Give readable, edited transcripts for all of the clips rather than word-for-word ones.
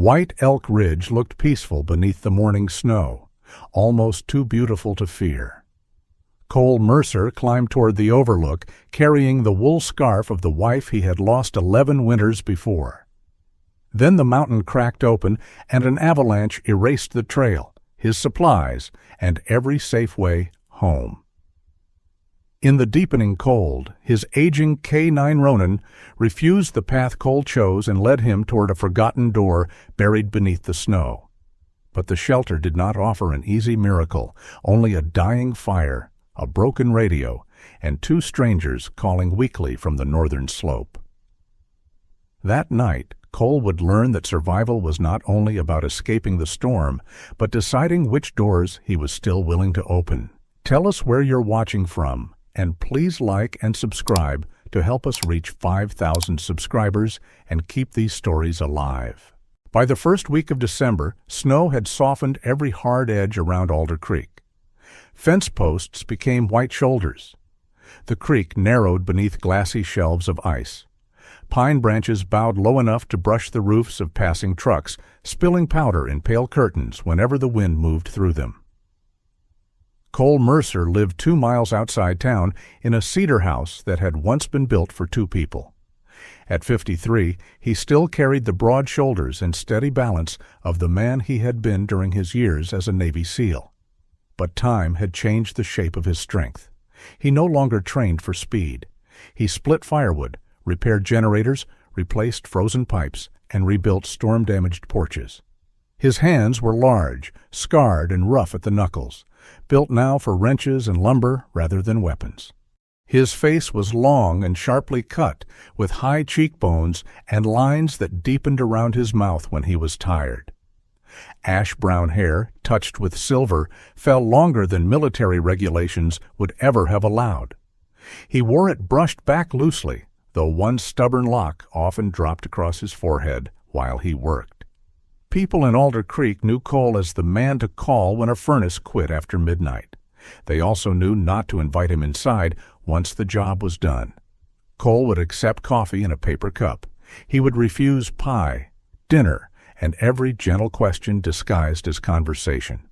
White Elk Ridge looked peaceful beneath the morning snow, almost too beautiful to fear. Cole Mercer climbed toward the overlook, carrying the wool scarf of the wife he had lost 11 winters before. Then the mountain cracked open, and an avalanche erased the trail, his supplies, and every safe way home. In the deepening cold, his aging K9 Ronan refused the path Cole chose and led him toward a forgotten door buried beneath the snow. But the shelter did not offer an easy miracle, only a dying fire, a broken radio, and 2 strangers calling weakly from the northern slope. That night, Cole would learn that survival was not only about escaping the storm, but deciding which doors he was still willing to open. Tell us where you're watching from, and please like and subscribe to help us reach 5,000 subscribers and keep these stories alive. By the first week of December, snow had softened every hard edge around Alder Creek. Fence posts became white shoulders. The creek narrowed beneath glassy shelves of ice. Pine branches bowed low enough to brush the roofs of passing trucks, spilling powder in pale curtains whenever the wind moved through them. Cole Mercer lived 2 miles outside town in a cedar house that had once been built for 2 people. At 53, he still carried the broad shoulders and steady balance of the man he had been during his years as a Navy SEAL. But time had changed the shape of his strength. He no longer trained for speed. He split firewood, repaired generators, replaced frozen pipes, and rebuilt storm-damaged porches. His hands were large, scarred and rough at the knuckles, built now for wrenches and lumber rather than weapons. His face was long and sharply cut, with high cheekbones and lines that deepened around his mouth when he was tired. Ash-brown hair, touched with silver, fell longer than military regulations would ever have allowed. He wore it brushed back loosely, though one stubborn lock often dropped across his forehead while he worked. People in Alder Creek knew Cole as the man to call when a furnace quit after midnight. They also knew not to invite him inside once the job was done. Cole would accept coffee in a paper cup. He would refuse pie, dinner, and every gentle question disguised as conversation.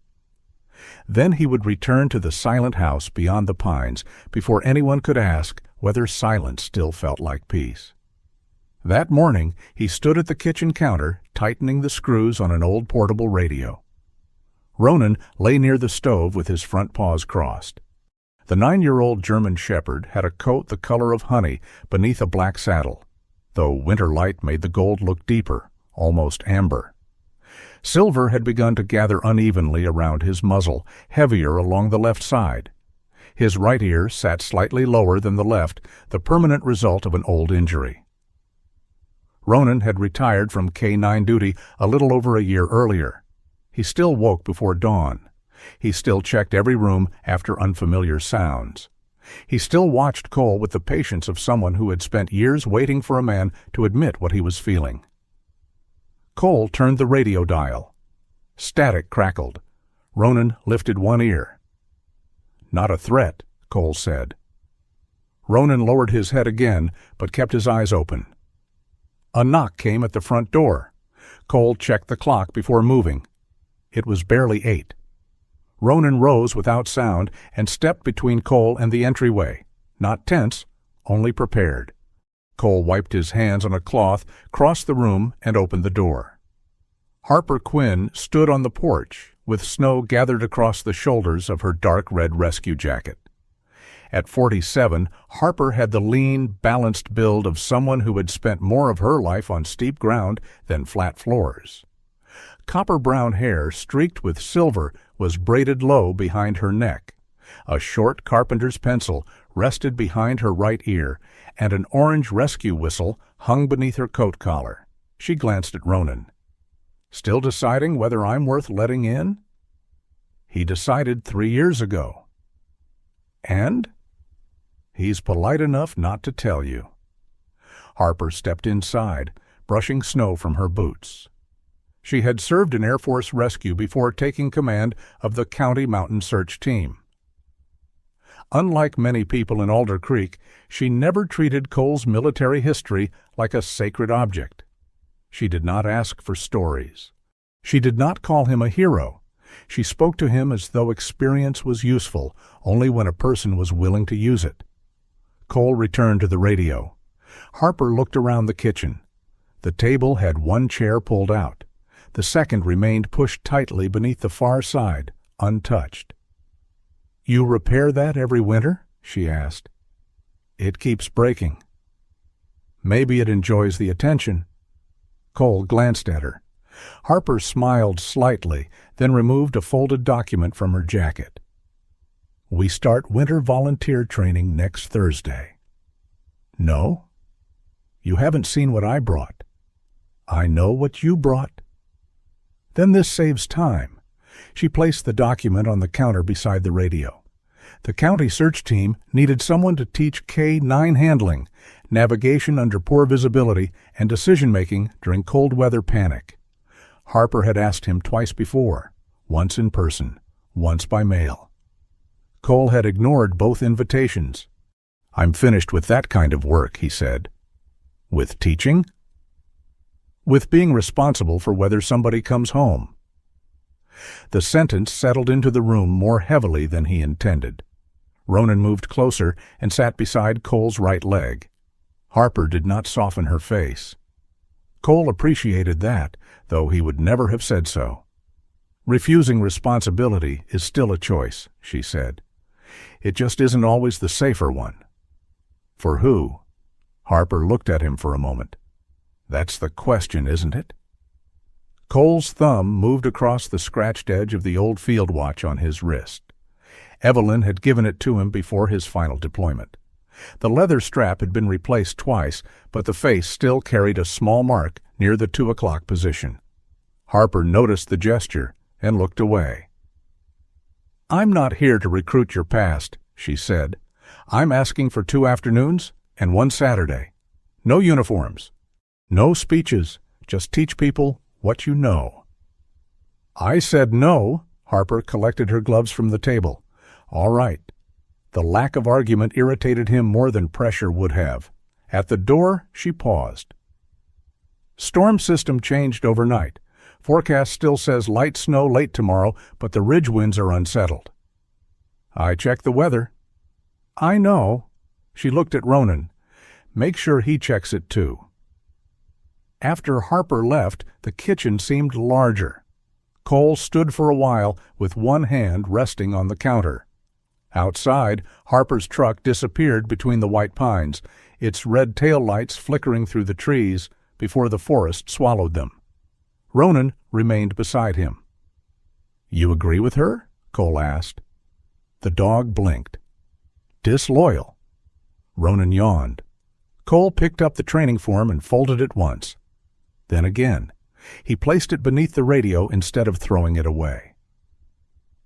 Then he would return to the silent house beyond the pines before anyone could ask whether silence still felt like peace. That morning, he stood at the kitchen counter, tightening the screws on an old portable radio. Ronan lay near the stove with his front paws crossed. The 9-year-old German shepherd had a coat the color of honey beneath a black saddle, though winter light made the gold look deeper, almost amber. Silver had begun to gather unevenly around his muzzle, heavier along the left side. His right ear sat slightly lower than the left, the permanent result of an old injury. Ronan had retired from K9 duty a little over a year earlier. He still woke before dawn. He still checked every room after unfamiliar sounds. He still watched Cole with the patience of someone who had spent years waiting for a man to admit what he was feeling. Cole turned the radio dial. Static crackled. Ronan lifted one ear. "Not a threat," Cole said. Ronan lowered his head again, but kept his eyes open. A knock came at the front door. Cole checked the clock before moving. It was barely 8. Ronan rose without sound and stepped between Cole and the entryway, not tense, only prepared. Cole wiped his hands on a cloth, crossed the room, and opened the door. Harper Quinn stood on the porch, with snow gathered across the shoulders of her dark red rescue jacket. At 47, Harper had the lean, balanced build of someone who had spent more of her life on steep ground than flat floors. Copper-brown hair, streaked with silver, was braided low behind her neck. A short carpenter's pencil rested behind her right ear, and an orange rescue whistle hung beneath her coat collar. She glanced at Ronan. "Still deciding whether I'm worth letting in?" "He decided 3 years ago." "And?" "He's polite enough not to tell you." Harper stepped inside, brushing snow from her boots. She had served in Air Force Rescue before taking command of the County Mountain Search Team. Unlike many people in Alder Creek, she never treated Cole's military history like a sacred object. She did not ask for stories. She did not call him a hero. She spoke to him as though experience was useful only when a person was willing to use it. Cole returned to the radio. Harper looked around the kitchen. The table had one chair pulled out. The second remained pushed tightly beneath the far side, untouched. "You repair that every winter?" she asked. "It keeps breaking." "Maybe it enjoys the attention." Cole glanced at her. Harper smiled slightly, then removed a folded document from her jacket. "We start winter volunteer training next Thursday." "No? You haven't seen what I brought." "I know what you brought." "Then this saves time." She placed the document on the counter beside the radio. The county search team needed someone to teach K-9 handling, navigation under poor visibility, and decision-making during cold weather panic. Harper had asked him twice before, once in person, once by mail. Cole had ignored both invitations. "I'm finished with that kind of work," he said. "With teaching?" "With being responsible for whether somebody comes home." The sentence settled into the room more heavily than he intended. Ronan moved closer and sat beside Cole's right leg. Harper did not soften her face. Cole appreciated that, though he would never have said so. "Refusing responsibility is still a choice," she said. "It just isn't always the safer one." "For who?" Harper looked at him for a moment. "That's the question, isn't it?" Cole's thumb moved across the scratched edge of the old field watch on his wrist. Evelyn had given it to him before his final deployment. The leather strap had been replaced twice, but the face still carried a small mark near the 2 o'clock position. Harper noticed the gesture and looked away. "I'm not here to recruit your past," she said. "I'm asking for 2 afternoons and 1 Saturday. No uniforms. No speeches. Just teach people what you know." "I said no." Harper collected her gloves from the table. "All right." The lack of argument irritated him more than pressure would have. At the door, she paused. "Storm system changed overnight. Forecast still says light snow late tomorrow, but the ridge winds are unsettled." "I checked the weather." "I know." She looked at Ronan. "Make sure he checks it too." After Harper left, the kitchen seemed larger. Cole stood for a while with one hand resting on the counter. Outside, Harper's truck disappeared between the white pines, its red tail lights flickering through the trees before the forest swallowed them. Ronan remained beside him. "You agree with her?" Cole asked. The dog blinked. "Disloyal." Ronan yawned. Cole picked up the training form and folded it once. Then again. He placed it beneath the radio instead of throwing it away.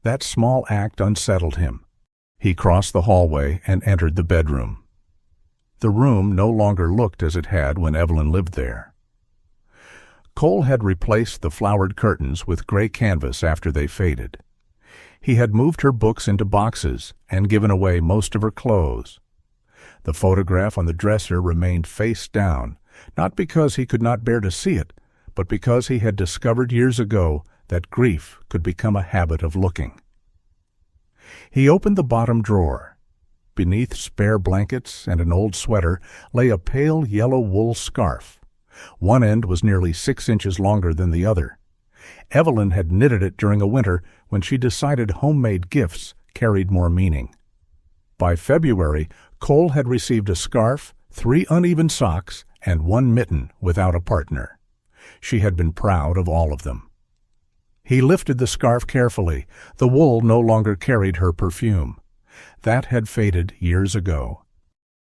That small act unsettled him. He crossed the hallway and entered the bedroom. The room no longer looked as it had when Evelyn lived there. Cole had replaced the flowered curtains with gray canvas after they faded. He had moved her books into boxes and given away most of her clothes. The photograph on the dresser remained face down, not because he could not bear to see it, but because he had discovered years ago that grief could become a habit of looking. He opened the bottom drawer. Beneath spare blankets and an old sweater lay a pale yellow wool scarf. One end was nearly 6 inches longer than the other. Evelyn had knitted it during a winter when she decided homemade gifts carried more meaning. By February, Cole had received a scarf, 3 uneven socks, and 1 mitten without a partner. She had been proud of all of them. He lifted the scarf carefully. The wool no longer carried her perfume. That had faded years ago.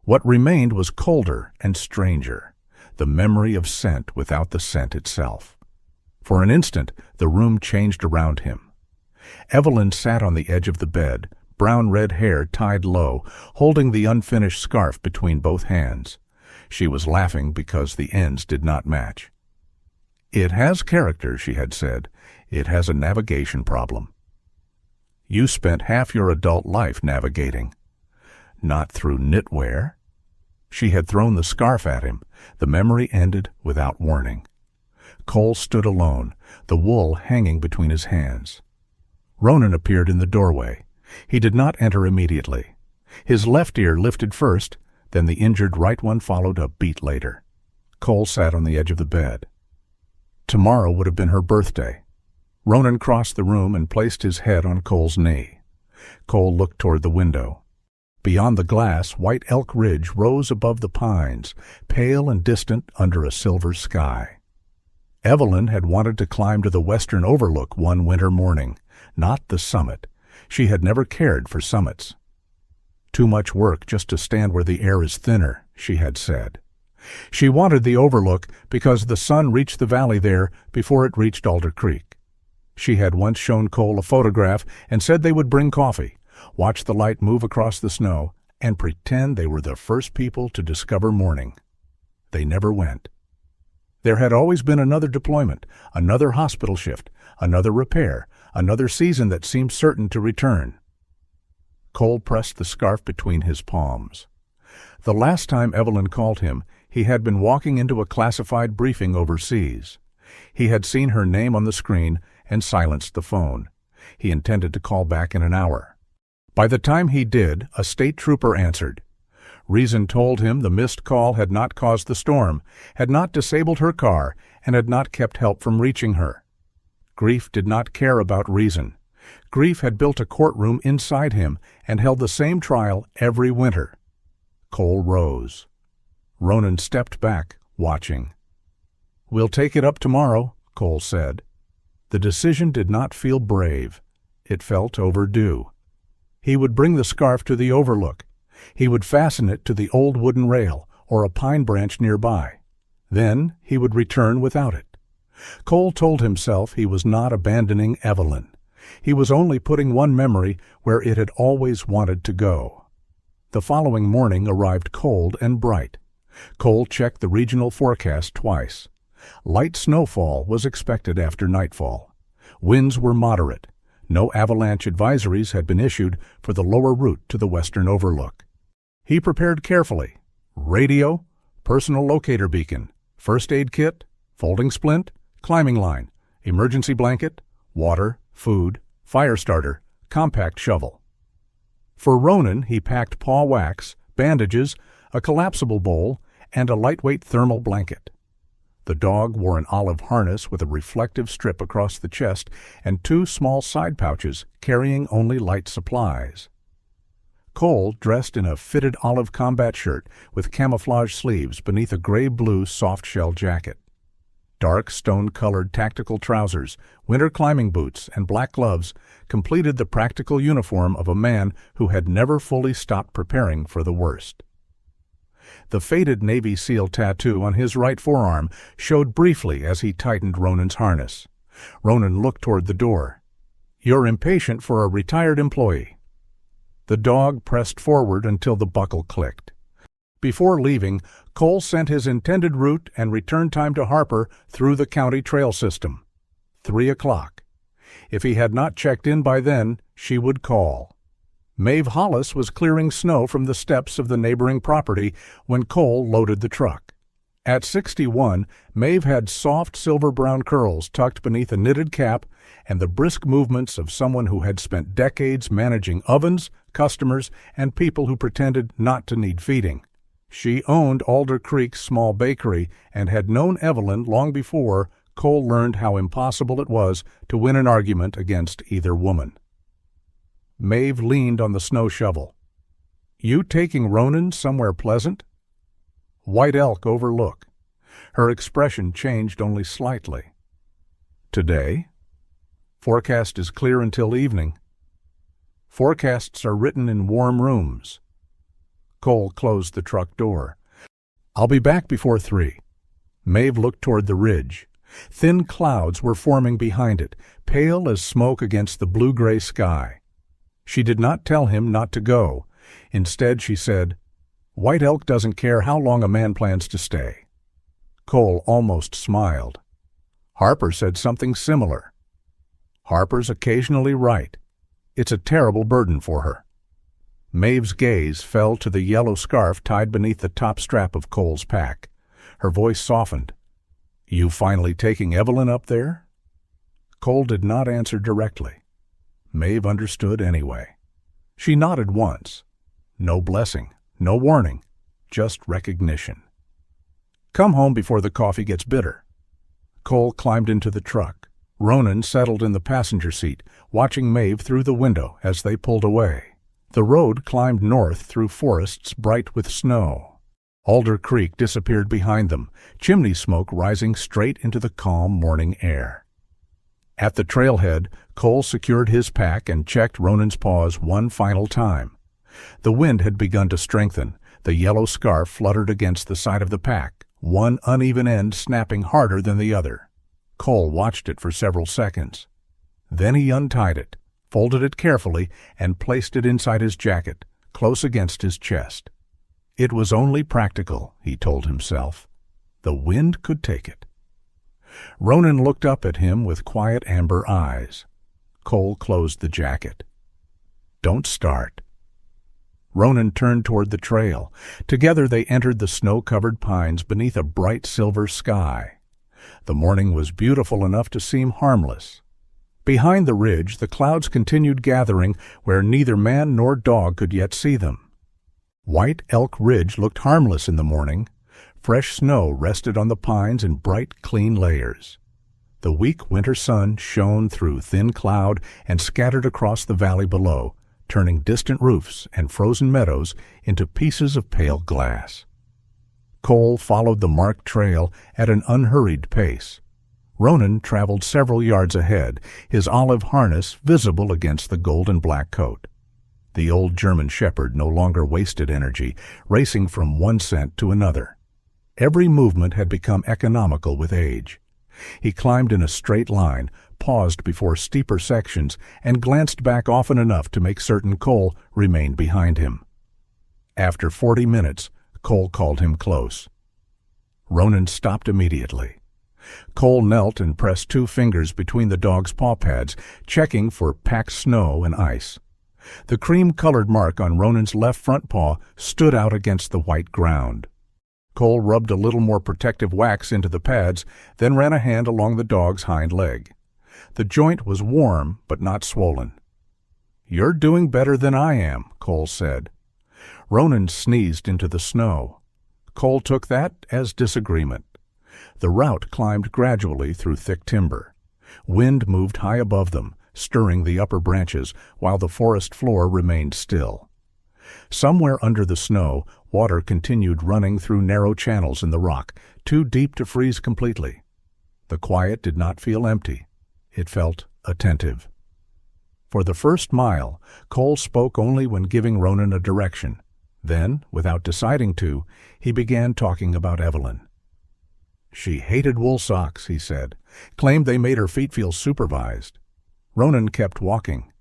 What remained was colder and stranger, the memory of scent without the scent itself. For an instant, the room changed around him. Evelyn sat on the edge of the bed, brown-red hair tied low, holding the unfinished scarf between both hands. She was laughing because the ends did not match. "It has character," she had said. "It has a navigation problem." "You spent half your adult life navigating." "Not through knitwear." She had thrown the scarf at him. The memory ended without warning. Cole stood alone, the wool hanging between his hands. Ronan appeared in the doorway. He did not enter immediately. His left ear lifted first, then the injured right one followed a beat later. Cole sat on the edge of the bed. Tomorrow would have been her birthday. Ronan crossed the room and placed his head on Cole's knee. Cole looked toward the window. Beyond the glass, White Elk Ridge rose above the pines, pale and distant under a silver sky. Evelyn had wanted to climb to the western overlook one winter morning, not the summit. She had never cared for summits. Too much work just to stand where the air is thinner, she had said. She wanted the overlook because the sun reached the valley there before it reached Alder Creek. She had once shown Cole a photograph and said they would bring coffee, watch the light move across the snow, and pretend they were the first people to discover morning. They never went. There had always been another deployment, another hospital shift, another repair, another season that seemed certain to return. Cole pressed the scarf between his palms. The last time Evelyn called him, he had been walking into a classified briefing overseas. He had seen her name on the screen and silenced the phone. He intended to call back in an hour. By the time he did, a state trooper answered. Reason told him the missed call had not caused the storm, had not disabled her car, and had not kept help from reaching her. Grief did not care about reason. Grief had built a courtroom inside him and held the same trial every winter. Cole rose. Ronan stepped back, watching. "We'll take it up tomorrow," Cole said. The decision did not feel brave. It felt overdue. He would bring the scarf to the overlook. He would fasten it to the old wooden rail or a pine branch nearby. Then he would return without it. Cole told himself he was not abandoning Evelyn. He was only putting one memory where it had always wanted to go. The following morning arrived cold and bright. Cole checked the regional forecast twice. Light snowfall was expected after nightfall. Winds were moderate. No avalanche advisories had been issued for the lower route to the western overlook. He prepared carefully. Radio, personal locator beacon, first aid kit, folding splint, climbing line, emergency blanket, water, food, fire starter, compact shovel. For Ronan, he packed paw wax, bandages, a collapsible bowl, and a lightweight thermal blanket. The dog wore an olive harness with a reflective strip across the chest and 2 small side pouches carrying only light supplies. Cole, dressed in a fitted olive combat shirt with camouflage sleeves beneath a gray-blue soft-shell jacket. Dark stone-colored tactical trousers, winter climbing boots, and black gloves completed the practical uniform of a man who had never fully stopped preparing for the worst. The faded Navy SEAL tattoo on his right forearm showed briefly as he tightened Ronan's harness. Ronan looked toward the door. "You're impatient for a retired employee." The dog pressed forward until the buckle clicked. Before leaving, Cole sent his intended route and return time to Harper through the county trail system. 3 o'clock. If he had not checked in by then, she would call. Maeve Hollis was clearing snow from the steps of the neighboring property when Cole loaded the truck. At 61, Maeve had soft silver-brown curls tucked beneath a knitted cap and the brisk movements of someone who had spent decades managing ovens, customers, and people who pretended not to need feeding. She owned Alder Creek's small bakery and had known Evelyn long before Cole learned how impossible it was to win an argument against either woman. Maeve leaned on the snow shovel. "You taking Ronan somewhere pleasant?" "White Elk Overlook." Her expression changed only slightly. "Today?" "Forecast is clear until evening." "Forecasts are written in warm rooms." Cole closed the truck door. "I'll be back before 3. Maeve looked toward the ridge. Thin clouds were forming behind it, pale as smoke against the blue-gray sky. She did not tell him not to go. Instead, she said, "White Elk doesn't care how long a man plans to stay." Cole almost smiled. Harper said something similar. Harper's occasionally right. It's a terrible burden for her. Maeve's gaze fell to the yellow scarf tied beneath the top strap of Cole's pack. Her voice softened. "You finally taking Evelyn up there?" Cole did not answer directly. Maeve understood anyway. She nodded once. No blessing, no warning, just recognition. "Come home before the coffee gets bitter." Cole climbed into the truck. Ronan settled in the passenger seat, watching Maeve through the window as they pulled away. The road climbed north through forests bright with snow. Alder Creek disappeared behind them, chimney smoke rising straight into the calm morning air. At the trailhead, Cole secured his pack and checked Ronan's paws one final time. The wind had begun to strengthen. The yellow scarf fluttered against the side of the pack, one uneven end snapping harder than the other. Cole watched it for several seconds. Then he untied it, folded it carefully, and placed it inside his jacket, close against his chest. It was only practical, he told himself. The wind could take it. Ronan looked up at him with quiet amber eyes. Cole closed the jacket. "Don't start." Ronan turned toward the trail. Together they entered the snow-covered pines beneath a bright silver sky. The morning was beautiful enough to seem harmless. Behind the ridge, the clouds continued gathering where neither man nor dog could yet see them. White Elk Ridge looked harmless in the morning. Fresh snow rested on the pines in bright, clean layers. The weak winter sun shone through thin cloud and scattered across the valley below, turning distant roofs and frozen meadows into pieces of pale glass. Cole followed the marked trail at an unhurried pace. Ronan traveled several yards ahead, his olive harness visible against the gold-and-black coat. The old German shepherd no longer wasted energy, racing from one scent to another. Every movement had become economical with age. He climbed in a straight line, paused before steeper sections, and glanced back often enough to make certain Cole remained behind him. After 40 minutes, Cole called him close. Ronan stopped immediately. Cole knelt and pressed 2 fingers between the dog's paw pads, checking for packed snow and ice. The cream-colored mark on Ronan's left front paw stood out against the white ground. Cole rubbed a little more protective wax into the pads, then ran a hand along the dog's hind leg. The joint was warm, but not swollen. "You're doing better than I am," Cole said. Ronan sneezed into the snow. Cole took that as disagreement. The route climbed gradually through thick timber. Wind moved high above them, stirring the upper branches, while the forest floor remained still. Somewhere under the snow, water continued running through narrow channels in the rock, too deep to freeze completely. The quiet did not feel empty. It felt attentive. For the first mile, Cole spoke only when giving Ronan a direction. Then, without deciding to, he began talking about Evelyn. "She hated wool socks," he said, claimed they made her feet feel supervised. Ronan kept walking.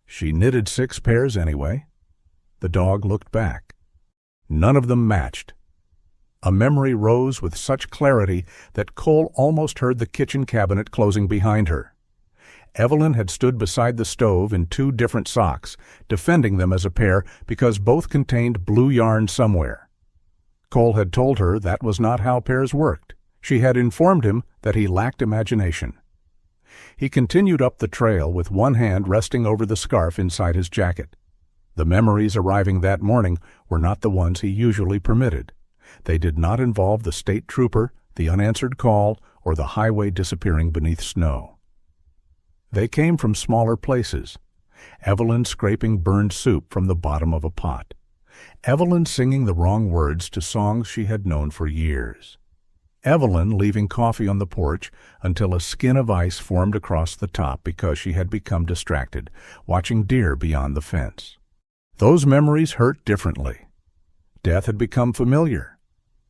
"She knitted 6 pairs anyway." The dog looked back. None of them matched. A memory rose with such clarity that Cole almost heard the kitchen cabinet closing behind her. Evelyn had stood beside the stove in 2 different socks, defending them as a pair because both contained blue yarn somewhere. Cole had told her that was not how pairs worked. She had informed him that he lacked imagination. He continued up the trail with one hand resting over the scarf inside his jacket. The memories arriving that morning were not the ones he usually permitted. They did not involve the state trooper, the unanswered call, or the highway disappearing beneath snow. They came from smaller places. Evelyn scraping burned soup from the bottom of a pot. Evelyn singing the wrong words to songs she had known for years. Evelyn leaving coffee on the porch until a skin of ice formed across the top because she had become distracted, watching deer beyond the fence. Those memories hurt differently. Death had become familiar.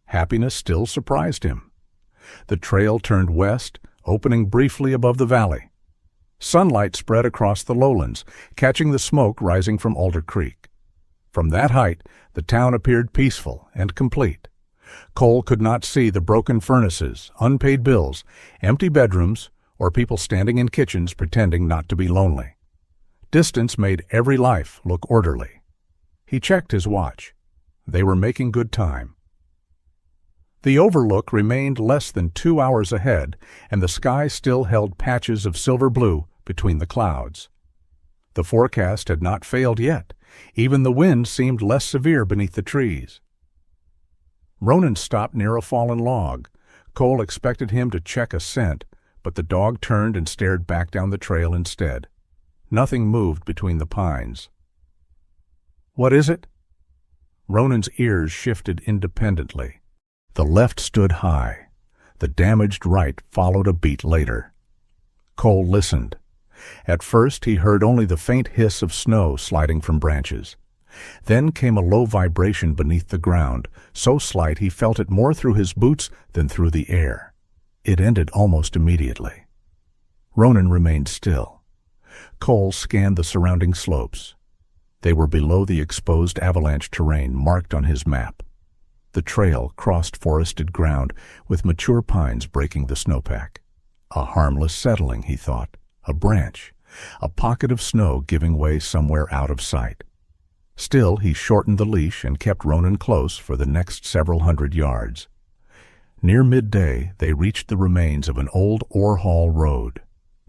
Happiness still surprised him. The trail turned west, opening briefly above the valley. Sunlight spread across the lowlands, catching the smoke rising from Alder Creek. From that height, the town appeared peaceful and complete. Cole could not see the broken furnaces, unpaid bills, empty bedrooms, or people standing in kitchens pretending not to be lonely. Distance made every life look orderly. He checked his watch. They were making good time. The overlook remained less than 2 hours ahead, and the sky still held patches of silver blue between the clouds. The forecast had not failed yet. Even the wind seemed less severe beneath the trees. Ronan stopped near a fallen log. Cole expected him to check a scent, but the dog turned and stared back down the trail instead. Nothing moved between the pines. "What is it?" Ronan's ears shifted independently. The left stood high. The damaged right followed a beat later. Cole listened. At first he heard only the faint hiss of snow sliding from branches. Then came a low vibration beneath the ground, so slight he felt it more through his boots than through the air. It ended almost immediately. Ronan remained still. Cole scanned the surrounding slopes. They were below the exposed avalanche terrain marked on his map. The trail crossed forested ground with mature pines breaking the snowpack. A harmless settling, he thought. A branch, a pocket of snow giving way somewhere out of sight. Still, he shortened the leash and kept Ronan close for the next several hundred yards. Near midday, they reached the remains of an old ore haul road.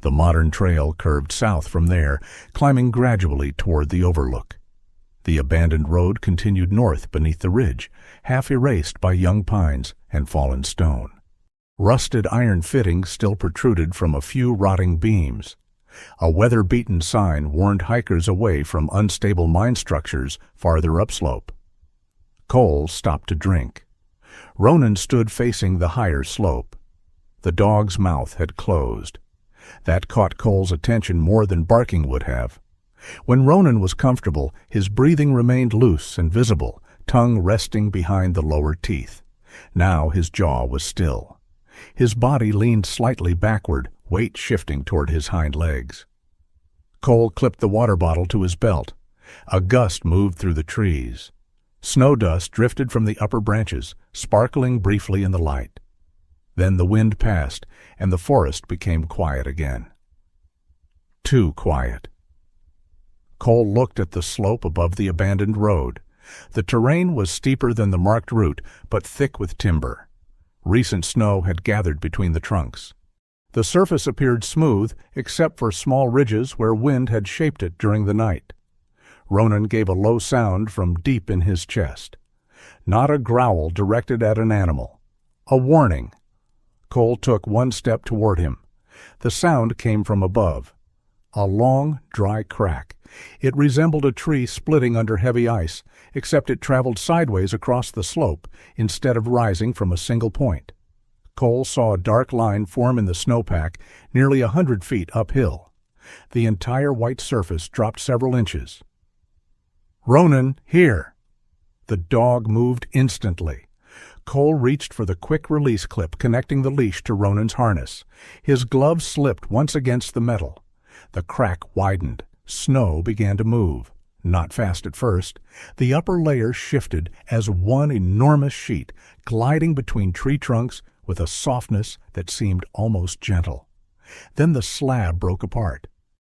The modern trail curved south from there, climbing gradually toward the overlook. The abandoned road continued north beneath the ridge, half erased by young pines and fallen stone. Rusted iron fittings still protruded from a few rotting beams. A weather-beaten sign warned hikers away from unstable mine structures farther upslope. Cole stopped to drink. Ronan stood facing the higher slope. The dog's mouth had closed. That caught Cole's attention more than barking would have. When Ronan was comfortable, his breathing remained loose and visible, tongue resting behind the lower teeth. Now his jaw was still. His body leaned slightly backward, weight shifting toward his hind legs. Cole clipped the water bottle to his belt. A gust moved through the trees. Snow dust drifted from the upper branches, sparkling briefly in the light. Then the wind passed, and the forest became quiet again. Too quiet. Cole looked at the slope above the abandoned road. The terrain was steeper than the marked route, but thick with timber. Recent snow had gathered between the trunks. The surface appeared smooth, except for small ridges where wind had shaped it during the night. Ronan gave a low sound from deep in his chest. Not a growl directed at an animal. A warning. Cole took one step toward him. The sound came from above. A long, dry crack. It resembled a tree splitting under heavy ice, except it traveled sideways across the slope instead of rising from a single point. Cole saw a dark line form in the snowpack nearly 100 feet uphill. The entire white surface dropped several inches. "Ronan, here!" The dog moved instantly. Cole reached for the quick-release clip connecting the leash to Ronan's harness. His glove slipped once against the metal. The crack widened. Snow began to move. Not fast at first. The upper layer shifted as one enormous sheet, gliding between tree trunks with a softness that seemed almost gentle. Then the slab broke apart.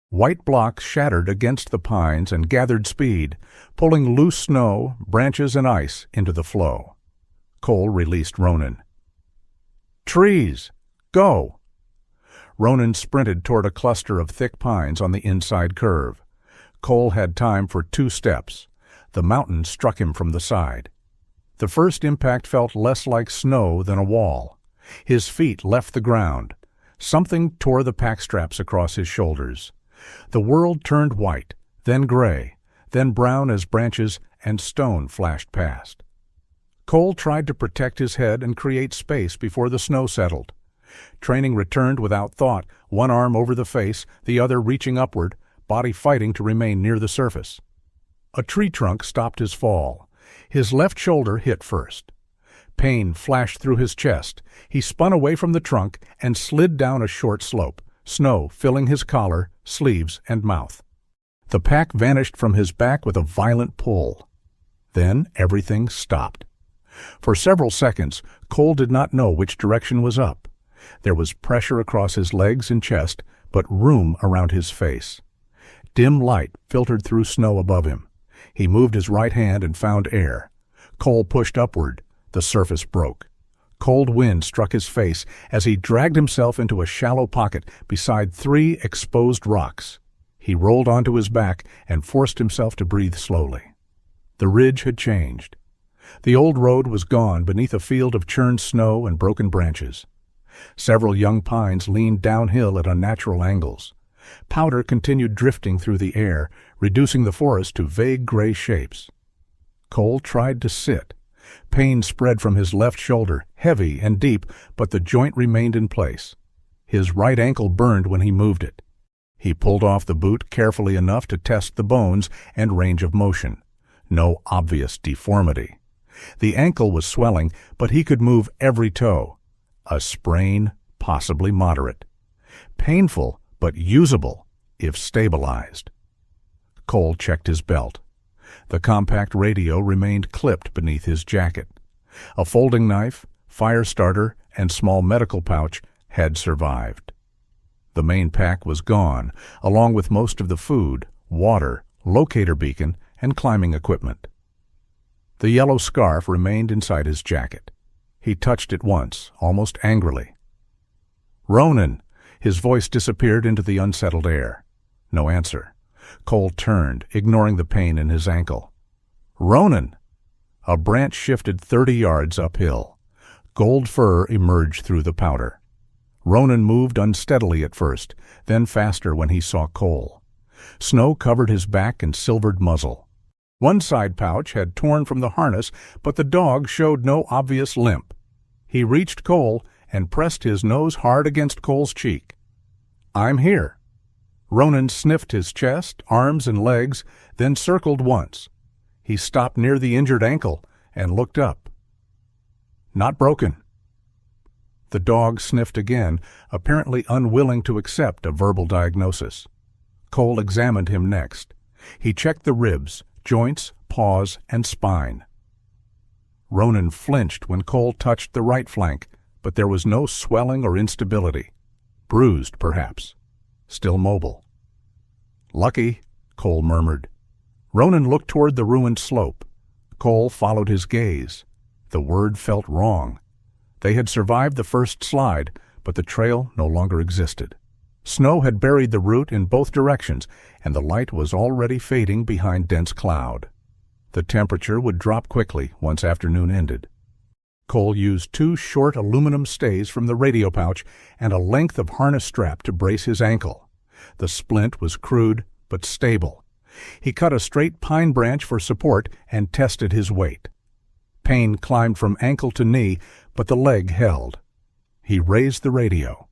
White blocks shattered against the pines and gathered speed, pulling loose snow, branches, and ice into the flow. Cole released Ronan. "Trees! Go!" Ronan sprinted toward a cluster of thick pines on the inside curve. Cole had time for 2 steps. The mountain struck him from the side. The first impact felt less like snow than a wall. His feet left the ground. Something tore the pack straps across his shoulders. The world turned white, then gray, then brown as branches and stone flashed past. Cole tried to protect his head and create space before the snow settled. Training returned without thought, one arm over the face, the other reaching upward, body fighting to remain near the surface. A tree trunk stopped his fall. His left shoulder hit first. Pain flashed through his chest. He spun away from the trunk and slid down a short slope, snow filling his collar, sleeves, and mouth. The pack vanished from his back with a violent pull. Then everything stopped. For several seconds, Cole did not know which direction was up. There was pressure across his legs and chest, but room around his face. Dim light filtered through snow above him. He moved his right hand and found air. Cole pushed upward. The surface broke. Cold wind struck his face as he dragged himself into a shallow pocket beside 3 exposed rocks. He rolled onto his back and forced himself to breathe slowly. The ridge had changed. The old road was gone beneath a field of churned snow and broken branches. Several young pines leaned downhill at unnatural angles. Powder continued drifting through the air, reducing the forest to vague gray shapes. Cole tried to sit. Pain spread from his left shoulder, heavy and deep, but the joint remained in place. His right ankle burned when he moved it. He pulled off the boot carefully enough to test the bones and range of motion. No obvious deformity. The ankle was swelling, but he could move every toe. A sprain, possibly moderate. Painful, but usable, if stabilized. Cole checked his belt. The compact radio remained clipped beneath his jacket. A folding knife, fire starter, and small medical pouch had survived. The main pack was gone, along with most of the food, water, locator beacon, and climbing equipment. The yellow scarf remained inside his jacket. He touched it once, almost angrily. "Ronan!" His voice disappeared into the unsettled air. No answer. Cole turned, ignoring the pain in his ankle. "Ronan!" A branch shifted 30 yards uphill. Gold fur emerged through the powder. Ronan moved unsteadily at first, then faster when he saw Cole. Snow covered his back and silvered muzzle. One side pouch had torn from the harness, but the dog showed no obvious limp. He reached Cole and pressed his nose hard against Cole's cheek. "I'm here." Ronan sniffed his chest, arms, and legs, then circled once. He stopped near the injured ankle and looked up. "Not broken." The dog sniffed again, apparently unwilling to accept a verbal diagnosis. Cole examined him next. He checked the ribs, joints, paws, and spine. Ronan flinched when Cole touched the right flank, but there was no swelling or instability. Bruised, perhaps. Still mobile. "Lucky," Cole murmured. Ronan looked toward the ruined slope. Cole followed his gaze. The word felt wrong. They had survived the first slide, but the trail no longer existed. Snow had buried the route in both directions, and the light was already fading behind dense cloud. The temperature would drop quickly once afternoon ended. Cole used 2 short aluminum stays from the radio pouch and a length of harness strap to brace his ankle. The splint was crude but stable. He cut a straight pine branch for support and tested his weight. Pain climbed from ankle to knee, but the leg held. He raised the radio.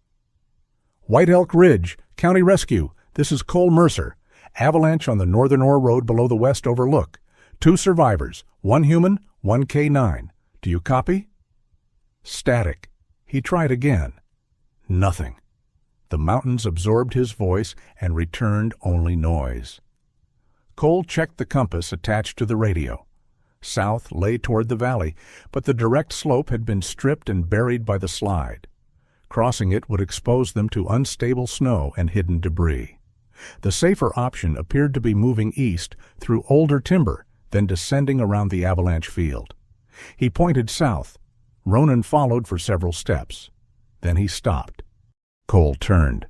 "White Elk Ridge, County Rescue. This is Cole Mercer. Avalanche on the northern ore road below the west overlook. 2 survivors, 1 human, 1 K9. Do you copy?" Static. He tried again. Nothing. The mountains absorbed his voice and returned only noise. Cole checked the compass attached to the radio. South lay toward the valley, but the direct slope had been stripped and buried by the slide. Crossing it would expose them to unstable snow and hidden debris. The safer option appeared to be moving east through older timber, then descending around the Avalanche field. He pointed south. Ronan followed for several steps. Then he stopped. Cole turned.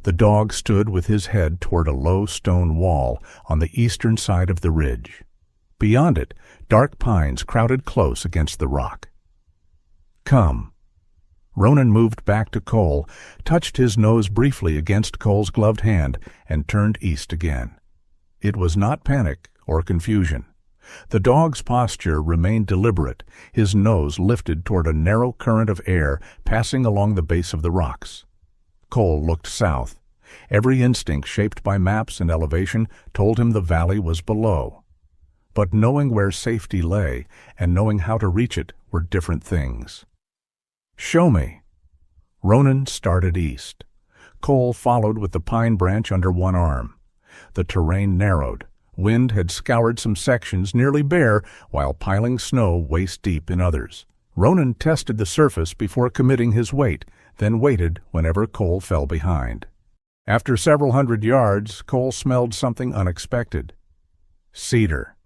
The dog stood with his head toward a low stone wall on the eastern side of the ridge. Beyond it, dark pines crowded close against the rock. "Come." Ronan moved back to Cole, touched his nose briefly against Cole's gloved hand, and turned east again. It was not panic or confusion. The dog's posture remained deliberate, his nose lifted toward a narrow current of air passing along the base of the rocks. Cole looked south. Every instinct shaped by maps and elevation told him the valley was below. But knowing where safety lay and knowing how to reach it were different things. "Show me." Ronan started east. Cole followed with the pine branch under one arm. The terrain narrowed. Wind had scoured some sections nearly bare, while piling snow waist-deep in others. Ronan tested the surface before committing his weight, then waited whenever Cole fell behind. After several hundred yards, Cole smelled something unexpected. Cedar.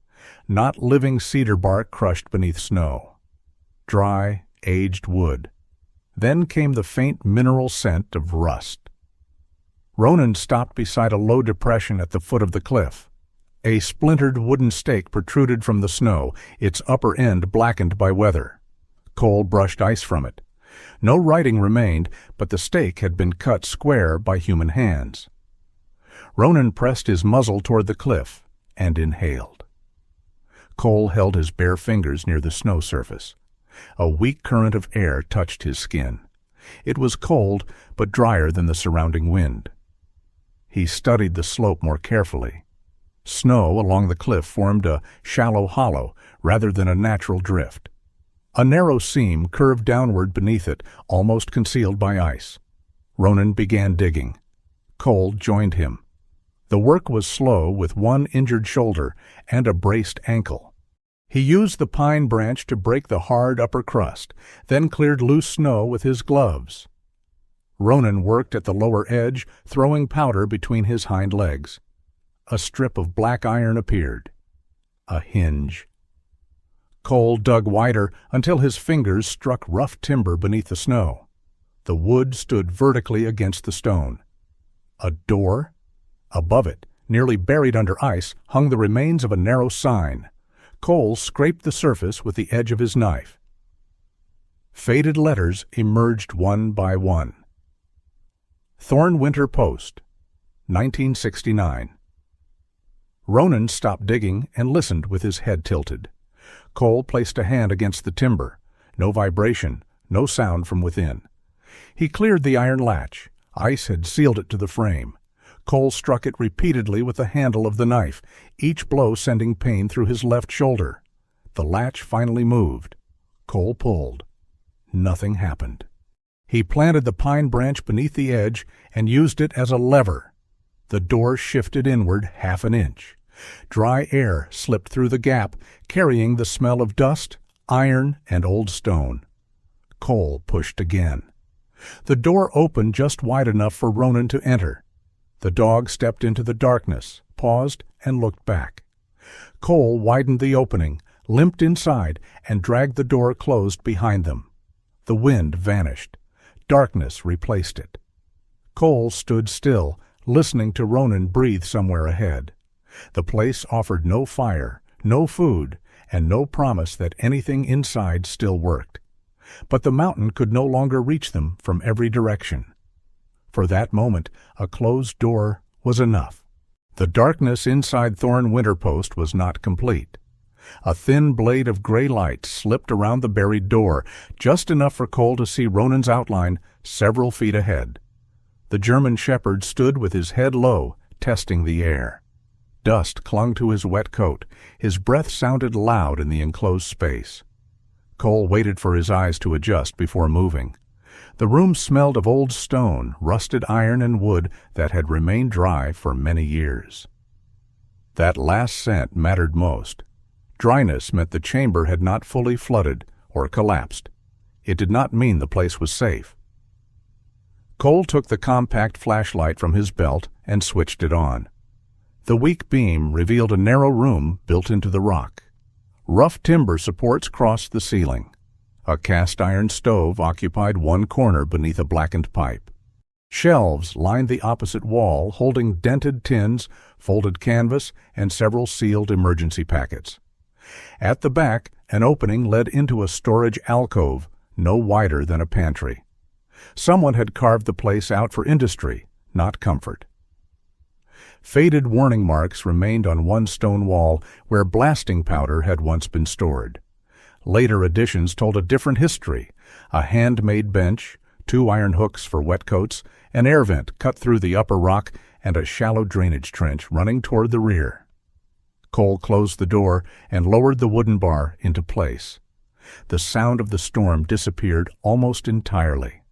Not living cedar bark crushed beneath snow. Dry, aged wood. Then came the faint mineral scent of rust. Ronan stopped beside a low depression at the foot of the cliff. A splintered wooden stake protruded from the snow, its upper end blackened by weather. Cole brushed ice from it. No writing remained, but the stake had been cut square by human hands. Ronan pressed his muzzle toward the cliff and inhaled. Cole held his bare fingers near the snow surface. A weak current of air touched his skin. It was cold, but drier than the surrounding wind. He studied the slope more carefully. Snow along the cliff formed a shallow hollow rather than a natural drift. A narrow seam curved downward beneath it, almost concealed by ice. Ronan began digging. Cole joined him. The work was slow, with one injured shoulder and a braced ankle. He used the pine branch to break the hard upper crust, then cleared loose snow with his gloves. Ronan worked at the lower edge, throwing powder between his hind legs. A strip of black iron appeared. A hinge. Cole dug wider until his fingers struck rough timber beneath the snow. The wood stood vertically against the stone. A door? Above it, nearly buried under ice, hung the remains of a narrow sign. Cole scraped the surface with the edge of his knife. Faded letters emerged one by one. Thornwinter Post, 1969. Ronan stopped digging and listened with his head tilted. Cole placed a hand against the timber. No vibration, no sound from within. He cleared the iron latch. Ice had sealed it to the frame. Cole struck it repeatedly with the handle of the knife, each blow sending pain through his left shoulder. The latch finally moved. Cole pulled. Nothing happened. He planted the pine branch beneath the edge and used it as a lever. The door shifted inward half an inch. Dry air slipped through the gap, carrying the smell of dust, iron, and old stone. Cole pushed again. The door opened just wide enough for Ronan to enter. The dog stepped into the darkness, paused, and looked back. Cole widened the opening, limped inside, and dragged the door closed behind them. The wind vanished. Darkness replaced it. Cole stood still, listening to Ronan breathe somewhere ahead. The place offered no fire, no food, and no promise that anything inside still worked. But the mountain could no longer reach them from every direction. For that moment, a closed door was enough. The darkness inside Thornwinter Post was not complete. A thin blade of gray light slipped around the buried door, just enough for Cole to see Ronan's outline several feet ahead. The German shepherd stood with his head low, testing the air. Dust clung to his wet coat. His breath sounded loud in the enclosed space. Cole waited for his eyes to adjust before moving. The room smelled of old stone, rusted iron, and wood that had remained dry for many years. That last scent mattered most. Dryness meant the chamber had not fully flooded or collapsed. It did not mean the place was safe. Cole took the compact flashlight from his belt and switched it on. The weak beam revealed a narrow room built into the rock. Rough timber supports crossed the ceiling. A cast-iron stove occupied one corner beneath a blackened pipe. Shelves lined the opposite wall, holding dented tins, folded canvas, and several sealed emergency packets. At the back, an opening led into a storage alcove, no wider than a pantry. Someone had carved the place out for industry, not comfort. Faded warning marks remained on one stone wall where blasting powder had once been stored. Later additions told a different history: a handmade bench, 2 iron hooks for wet coats, an air vent cut through the upper rock, and a shallow drainage trench running toward the rear. Cole closed the door and lowered the wooden bar into place. The sound of the storm disappeared almost entirely.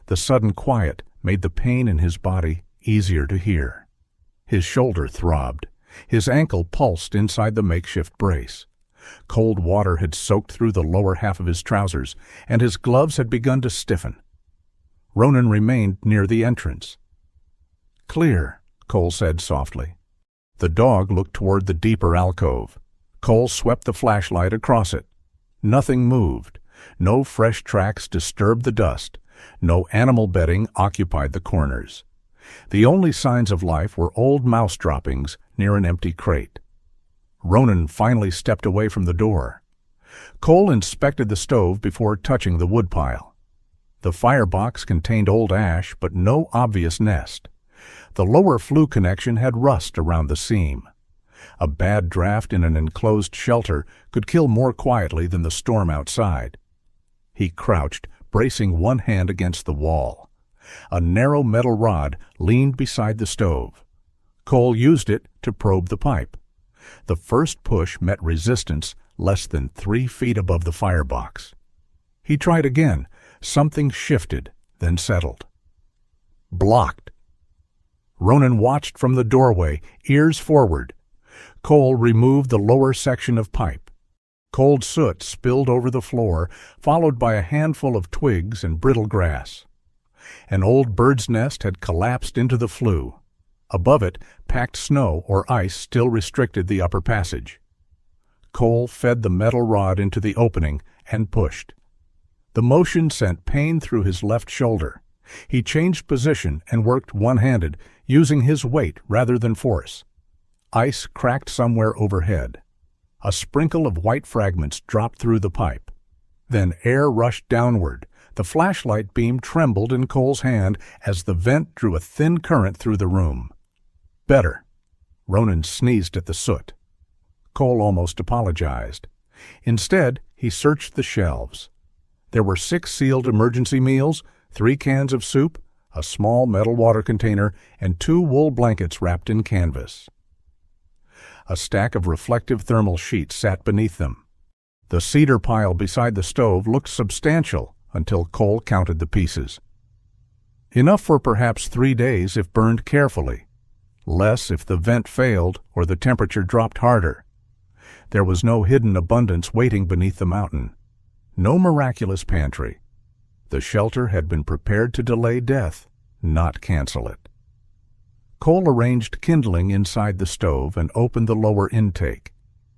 The sudden quiet made the pain in his body easier to hear. His shoulder throbbed. His ankle pulsed inside the makeshift brace. Cold water had soaked through the lower half of his trousers, and his gloves had begun to stiffen. Ronan remained near the entrance. "Clear," Cole said softly. The dog looked toward the deeper alcove. Cole swept the flashlight across it. Nothing moved. No fresh tracks disturbed the dust. No animal bedding occupied the corners. The only signs of life were old mouse droppings near an empty crate. Ronan finally stepped away from the door. Cole inspected the stove before touching the woodpile. The firebox contained old ash, but no obvious nest. The lower flue connection had rust around the seam. A bad draft in an enclosed shelter could kill more quietly than the storm outside. He crouched, bracing one hand against the wall. A narrow metal rod leaned beside the stove. Cole used it to probe the pipe. The first push met resistance less than 3 feet above the firebox. He tried again. Something shifted, then settled. Blocked. Ronan watched from the doorway, ears forward. Cole removed the lower section of pipe. Cold soot spilled over the floor, followed by a handful of twigs and brittle grass. An old bird's nest had collapsed into the flue. Above it, packed snow or ice still restricted the upper passage. Cole fed the metal rod into the opening and pushed. The motion sent pain through his left shoulder. He changed position and worked one-handed, using his weight rather than force. Ice cracked somewhere overhead. A sprinkle of white fragments dropped through the pipe. Then air rushed downward. The flashlight beam trembled in Cole's hand as the vent drew a thin current through the room. Better. Ronan sneezed at the soot. Cole almost apologized. Instead, he searched the shelves. There were 6 sealed emergency meals, 3 cans of soup, a small metal water container, and 2 wool blankets wrapped in canvas. A stack of reflective thermal sheets sat beneath them. The cedar pile beside the stove looked substantial until Cole counted the pieces. Enough for perhaps 3 days if burned carefully. Less if the vent failed or the temperature dropped harder. There was no hidden abundance waiting beneath the mountain. No miraculous pantry. The shelter had been prepared to delay death, not cancel it. Cole arranged kindling inside the stove and opened the lower intake.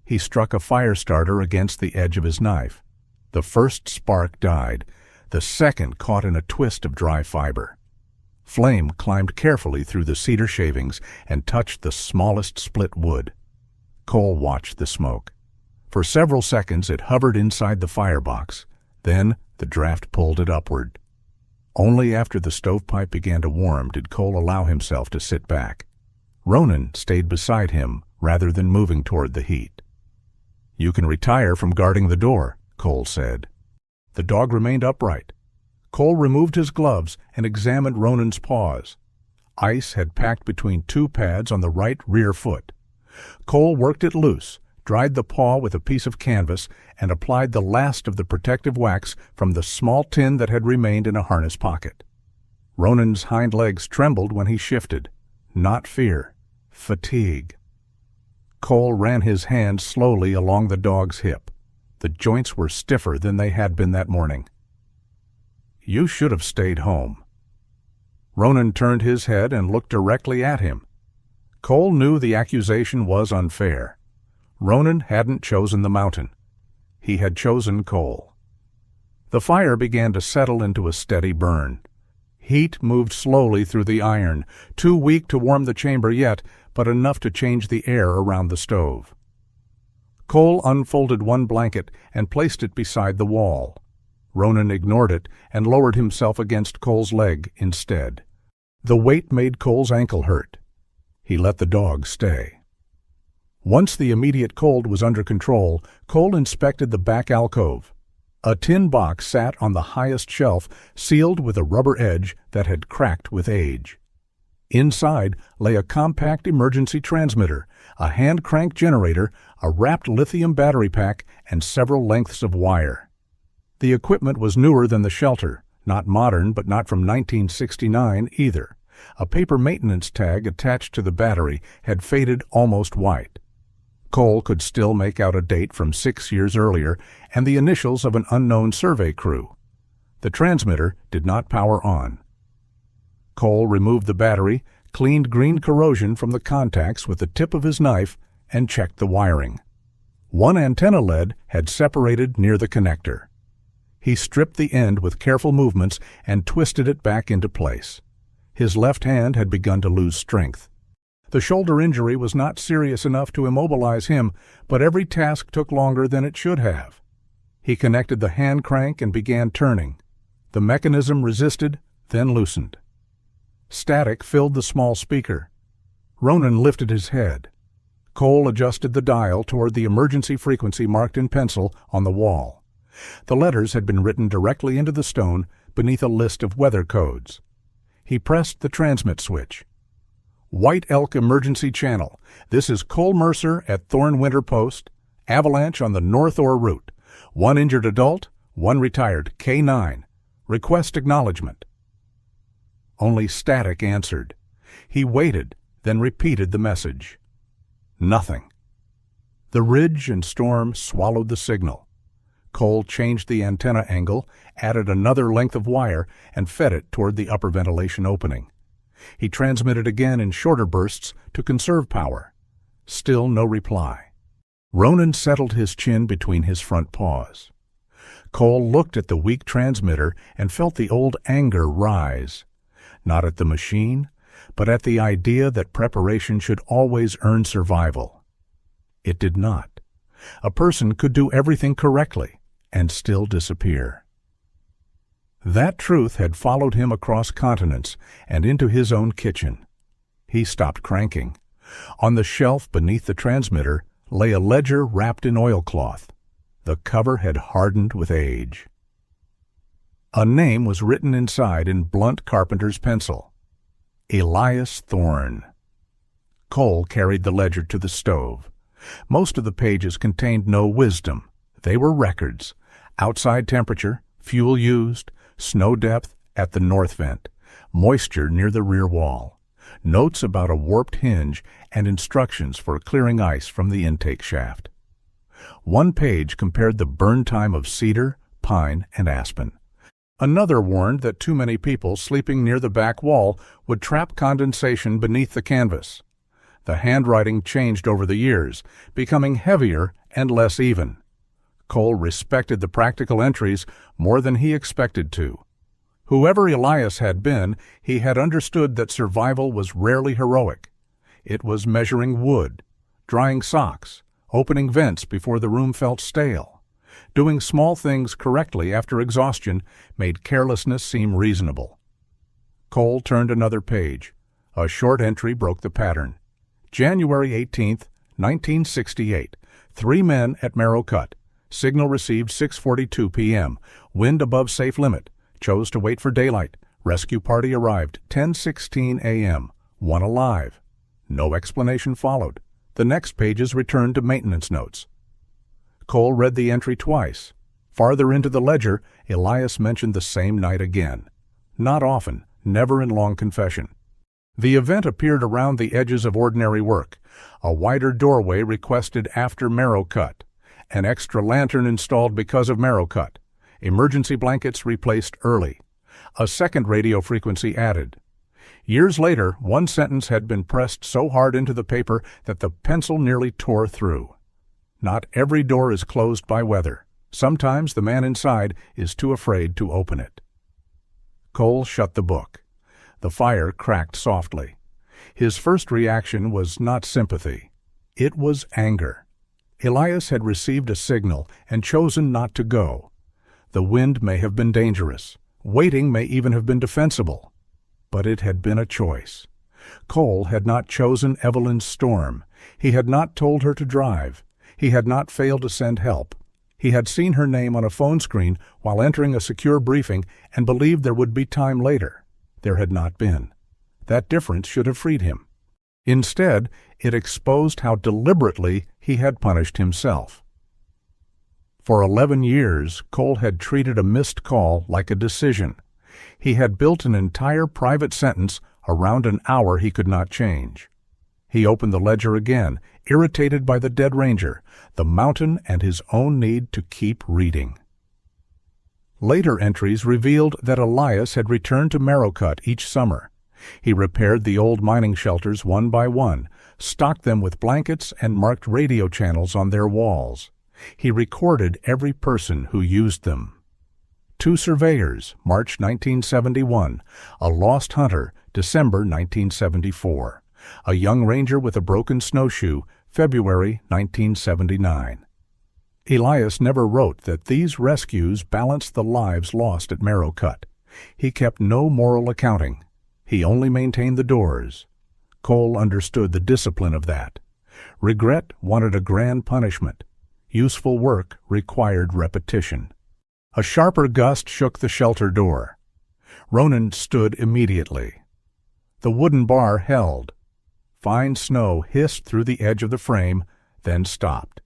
He struck a fire starter against the edge of his knife. The first spark died. The second caught in a twist of dry fiber. Flame climbed carefully through the cedar shavings and touched the smallest split wood. Cole watched the smoke. For several seconds it hovered inside the firebox. Then the draft pulled it upward. Only after the stovepipe began to warm did Cole allow himself to sit back. Ronan stayed beside him rather than moving toward the heat. "You can retire from guarding the door," Cole said. The dog remained upright. Cole removed his gloves and examined Ronan's paws. Ice had packed between 2 pads on the right rear foot. Cole worked it loose, dried the paw with a piece of canvas, and applied the last of the protective wax from the small tin that had remained in a harness pocket. Ronan's hind legs trembled when he shifted. Not fear, fatigue. Cole ran his hand slowly along the dog's hip. The joints were stiffer than they had been that morning. "You should have stayed home." Ronan turned his head and looked directly at him. Cole knew the accusation was unfair. Ronan hadn't chosen the mountain. He had chosen Cole. The fire began to settle into a steady burn. Heat moved slowly through the iron, too weak to warm the chamber yet, but enough to change the air around the stove. Cole unfolded one blanket and placed it beside the wall. Ronan ignored it and lowered himself against Cole's leg instead. The weight made Cole's ankle hurt. He let the dog stay. Once the immediate cold was under control, Cole inspected the back alcove. A tin box sat on the highest shelf, sealed with a rubber edge that had cracked with age. Inside lay a compact emergency transmitter, a hand-crank generator, a wrapped lithium battery pack, and several lengths of wire. The equipment was newer than the shelter, not modern but not from 1969 either. A paper maintenance tag attached to the battery had faded almost white. Cole could still make out a date from 6 years earlier and the initials of an unknown survey crew. The transmitter did not power on. Cole removed the battery, cleaned green corrosion from the contacts with the tip of his knife, and checked the wiring. One antenna lead had separated near the connector. He stripped the end with careful movements and twisted it back into place. His left hand had begun to lose strength. The shoulder injury was not serious enough to immobilize him, but every task took longer than it should have. He connected the hand crank and began turning. The mechanism resisted, then loosened. Static filled the small speaker. Ronan lifted his head. Cole adjusted the dial toward the emergency frequency marked in pencil on the wall. The letters had been written directly into the stone beneath a list of weather codes. He pressed the transmit switch. White Elk Emergency Channel. This is Cole Mercer at Thorn Winter Post. Avalanche on the North Ore route. 1 injured adult, 1 retired, K9. Request acknowledgement. Only Static answered. He waited, then repeated the message. Nothing. The ridge and storm swallowed the signal. Cole changed the antenna angle, added another length of wire, and fed it toward the upper ventilation opening. He transmitted again in shorter bursts to conserve power. Still no reply. Ronan settled his chin between his front paws. Cole looked at the weak transmitter and felt the old anger rise. Not at the machine, but at the idea that preparation should always earn survival. It did not. A person could do everything correctly and still disappear. That truth had followed him across continents and into his own kitchen. He stopped cranking. On the shelf beneath the transmitter lay a ledger wrapped in oilcloth. The cover had hardened with age. A name was written inside in blunt carpenter's pencil. Elias Thorne. Cole carried the ledger to the stove. Most of the pages contained no wisdom. They were records. Outside temperature, fuel used, snow depth at the north vent, moisture near the rear wall, notes about a warped hinge, and instructions for clearing ice from the intake shaft. One page compared the burn time of cedar, pine, and aspen. Another warned that too many people sleeping near the back wall would trap condensation beneath the canvas. The handwriting changed over the years, becoming heavier and less even. Cole respected the practical entries more than he expected to. Whoever Elias had been, he had understood that survival was rarely heroic. It was measuring wood, drying socks, opening vents before the room felt stale. Doing small things correctly after exhaustion made carelessness seem reasonable. Cole turned another page. A short entry broke the pattern. January 18th, 1968. 3 men at Marrow Cut. Signal received 6:42 p.m. Wind above safe limit. Chose to wait for daylight. Rescue party arrived 10:16 a.m. 1 alive. No explanation followed. The next pages returned to maintenance notes. Cole read the entry twice. Farther into the ledger, Elias mentioned the same night again. Not often, never in long confession. The event appeared around the edges of ordinary work. A wider doorway requested after Marrow Cut. An extra lantern installed because of Marrow Cut. Emergency blankets replaced early. A second radio frequency added. Years later, one sentence had been pressed so hard into the paper that the pencil nearly tore through. Not every door is closed by weather. Sometimes the man inside is too afraid to open it. Cole shut the book. The fire cracked softly. His first reaction was not sympathy. It was anger. Elias had received a signal and chosen not to go. The wind may have been dangerous. Waiting may even have been defensible. But it had been a choice. Cole had not chosen Evelyn's storm. He had not told her to drive. He had not failed to send help. He had seen her name on a phone screen while entering a secure briefing and believed there would be time later. There had not been. That difference should have freed him. Instead, it exposed how deliberately he had punished himself. For 11 years, Cole had treated a missed call like a decision. He had built an entire private sentence around an hour he could not change. He opened the ledger again, irritated by the dead ranger, the mountain, and his own need to keep reading. Later entries revealed that Elias had returned to Marrow Cut each summer. He repaired the old mining shelters one by one, stocked them with blankets, and marked radio channels on their walls. He recorded every person who used them. 2 surveyors, March 1971, a lost hunter, December 1974, a young ranger with a broken snowshoe, February 1979. Elias never wrote that these rescues balanced the lives lost at Marrow Cut. He kept no moral accounting. He only maintained the doors. Cole understood the discipline of that. Regret wanted a grand punishment. Useful work required repetition. A sharper gust shook the shelter door. Ronan stood immediately. The wooden bar held. Fine snow hissed through the edge of the frame, then stopped.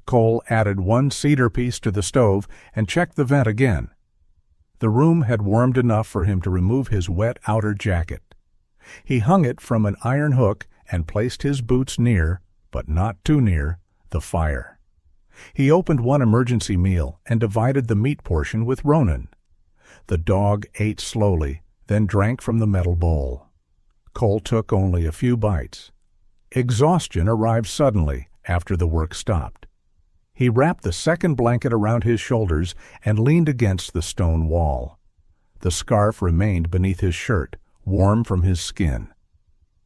Cole added 1 cedar piece to the stove and checked the vent again. The room had warmed enough for him to remove his wet outer jacket. He hung it from an iron hook and placed his boots near, but not too near, the fire. He opened 1 emergency meal and divided the meat portion with Ronan. The dog ate slowly, then drank from the metal bowl. Cole took only a few bites. Exhaustion arrived suddenly after the work stopped. He wrapped the second blanket around his shoulders and leaned against the stone wall. The scarf remained beneath his shirt, warm from his skin.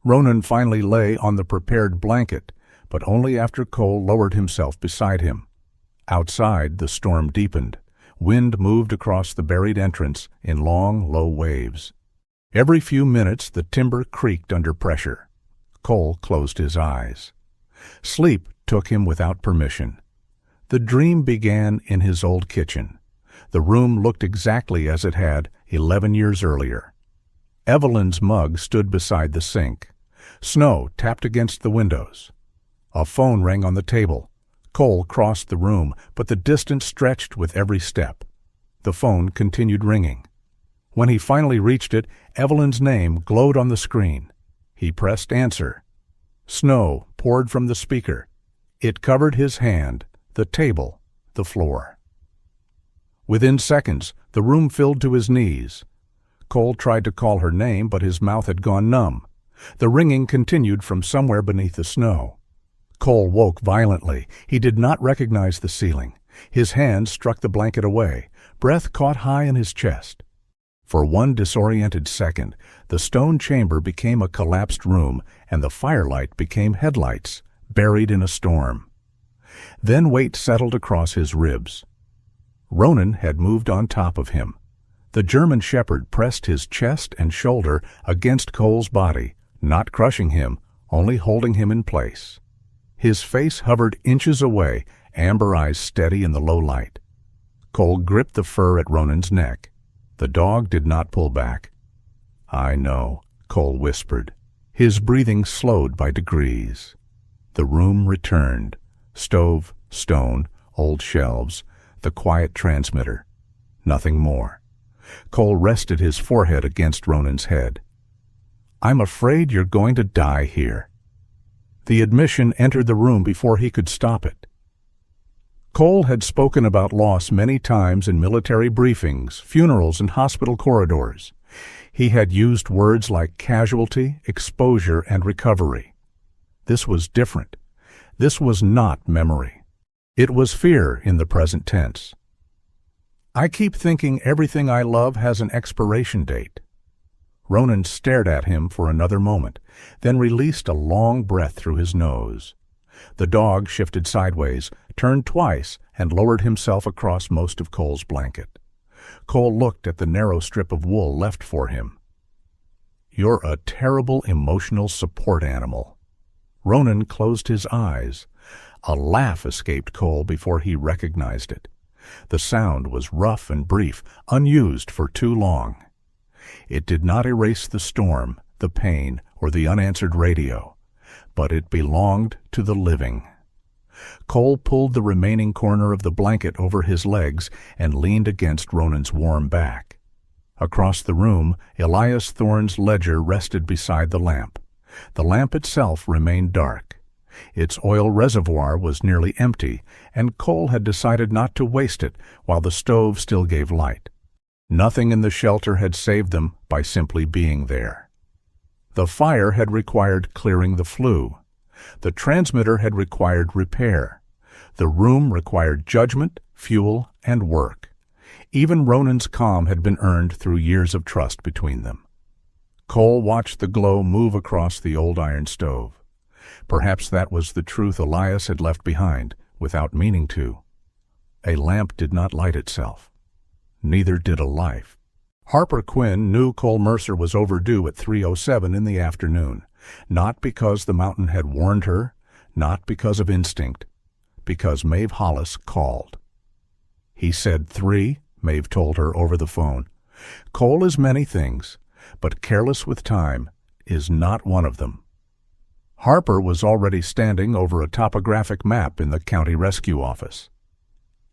Ronan finally lay on the prepared blanket, but only after Cole lowered himself beside him. Outside, the storm deepened. Wind moved across the buried entrance in long, low waves. Every few minutes, the timber creaked under pressure. Cole closed his eyes. Sleep took him without permission. The dream began in his old kitchen. The room looked exactly as it had 11 years earlier. Evelyn's mug stood beside the sink. Snow tapped against the windows. A phone rang on the table. Cole crossed the room, but the distance stretched with every step. The phone continued ringing. When he finally reached it, Evelyn's name glowed on the screen. He pressed answer. Snow poured from the speaker. It covered his hand, the table, the floor. Within seconds, the room filled to his knees. Cole tried to call her name, but his mouth had gone numb. The ringing continued from somewhere beneath the snow. Cole woke violently. He did not recognize the ceiling. His hand struck the blanket away. Breath caught high in his chest. For 1 disoriented second, the stone chamber became a collapsed room, and the firelight became headlights, buried in a storm. Then weight settled across his ribs. Ronan had moved on top of him. The German shepherd pressed his chest and shoulder against Cole's body, not crushing him, only holding him in place. His face hovered inches away, amber eyes steady in the low light. Cole gripped the fur at Ronan's neck. The dog did not pull back. "I know," Cole whispered. His breathing slowed by degrees. The room returned. Stove, stone, old shelves, the quiet transmitter. Nothing more. Cole rested his forehead against Ronan's head. "I'm afraid you're going to die here." The admission entered the room before he could stop it. Cole had spoken about loss many times in military briefings, funerals, and hospital corridors. He had used words like casualty, exposure, and recovery. This was different. This was not memory. It was fear in the present tense. "I keep thinking everything I love has an expiration date." Ronan stared at him for another moment, then released a long breath through his nose. The dog shifted sideways, turned twice, and lowered himself across most of Cole's blanket. Cole looked at the narrow strip of wool left for him. "You're a terrible emotional support animal." Ronan closed his eyes. A laugh escaped Cole before he recognized it. The sound was rough and brief, unused for too long. It did not erase the storm, the pain, or the unanswered radio, but it belonged to the living. Cole pulled the remaining corner of the blanket over his legs and leaned against Ronan's warm back. Across the room, Elias Thorne's ledger rested beside the lamp. The lamp itself remained dark. Its oil reservoir was nearly empty, and Cole had decided not to waste it while the stove still gave light. Nothing in the shelter had saved them by simply being there. The fire had required clearing the flue. The transmitter had required repair. The room required judgment, fuel, and work. Even Ronan's calm had been earned through years of trust between them. Cole watched the glow move across the old iron stove. Perhaps that was the truth Elias had left behind, without meaning to. A lamp did not light itself. Neither did a life. Harper Quinn knew Cole Mercer was overdue at 3:07 in the afternoon, not because the mountain had warned her, not because of instinct, because Maeve Hollis called. He said 3, Maeve told her over the phone. Cole is many things, but careless with time is not one of them. Harper was already standing over a topographic map in the county rescue office.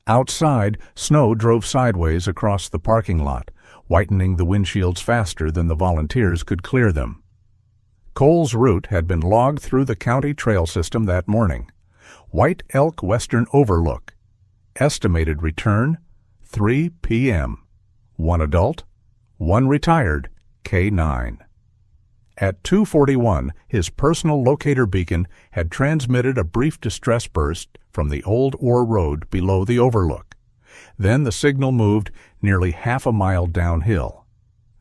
Outside, snow drove sideways across the parking lot, whitening the windshields faster than the volunteers could clear them. Cole's route had been logged through the county trail system that morning. White Elk Western Overlook. Estimated return, 3 p.m. 1 adult, 1 retired, K9. At 2:41, his personal locator beacon had transmitted a brief distress burst from the old ore road below the overlook. Then the signal moved nearly half a mile downhill.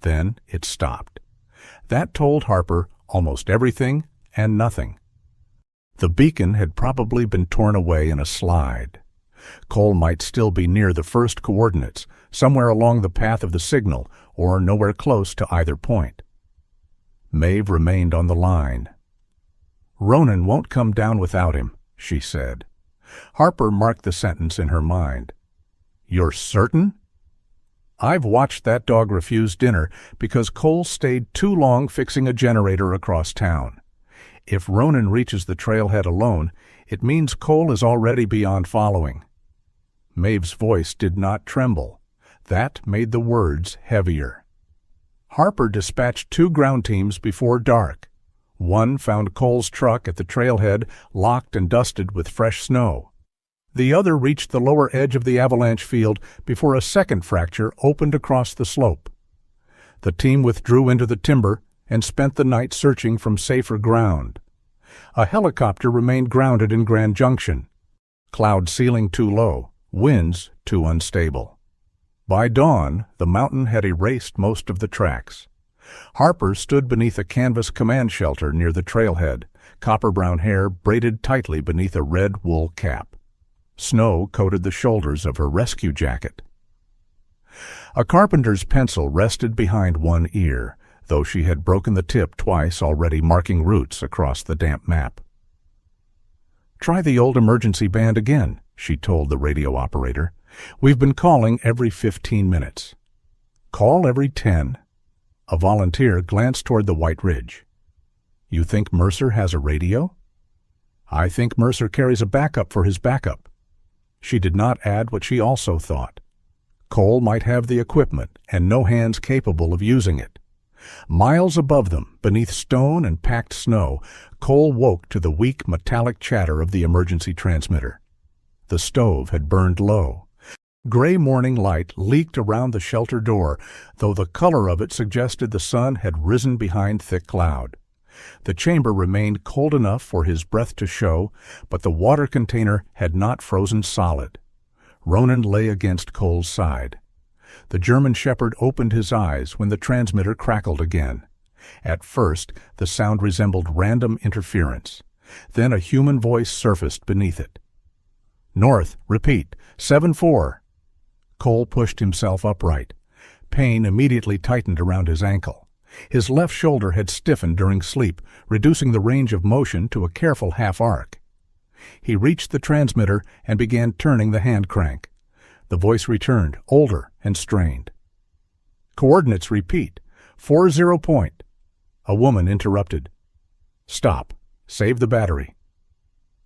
Then it stopped. That told Harper almost everything and nothing. The beacon had probably been torn away in a slide. Cole might still be near the first coordinates, somewhere along the path of the signal, or nowhere close to either point. Maeve remained on the line. "Ronan won't come down without him," she said. Harper marked the sentence in her mind. "You're certain?" "I've watched that dog refuse dinner because Cole stayed too long fixing a generator across town. If Ronan reaches the trailhead alone, it means Cole is already beyond following." Maeve's voice did not tremble. That made the words heavier. Harper dispatched 2 ground teams before dark. One found Cole's truck at the trailhead, locked and dusted with fresh snow. The other reached the lower edge of the Avalanche field before a second fracture opened across the slope. The team withdrew into the timber and spent the night searching from safer ground. A helicopter remained grounded in Grand Junction. Cloud ceiling too low, winds too unstable. By dawn, the mountain had erased most of the tracks. Harper stood beneath a canvas command shelter near the trailhead, copper-brown hair braided tightly beneath a red wool cap. Snow coated the shoulders of her rescue jacket. A carpenter's pencil rested behind one ear, though she had broken the tip twice already, marking routes across the damp map. "Try the old emergency band again," she told the radio operator. "We've been calling every 15 minutes. "Call every 10. A volunteer glanced toward the White Ridge. "You think Mercer has a radio?" "I think Mercer carries a backup for his backup." She did not add what she also thought. Cole might have the equipment and no hands capable of using it. Miles above them, beneath stone and packed snow, Cole woke to the weak metallic chatter of the emergency transmitter. The stove had burned low. Gray morning light leaked around the shelter door, though the color of it suggested the sun had risen behind thick cloud. The chamber remained cold enough for his breath to show, but the water container had not frozen solid. Ronan lay against Cole's side. The German shepherd opened his eyes when the transmitter crackled again. At first, the sound resembled random interference. Then a human voice surfaced beneath it. "North, repeat, 7-4. Cole pushed himself upright. Pain immediately tightened around his ankle. His left shoulder had stiffened during sleep, reducing the range of motion to a careful half-arc. He reached the transmitter and began turning the hand crank. The voice returned, older and strained. "Coordinates repeat, 40 point." A woman interrupted. "Stop. Save the battery."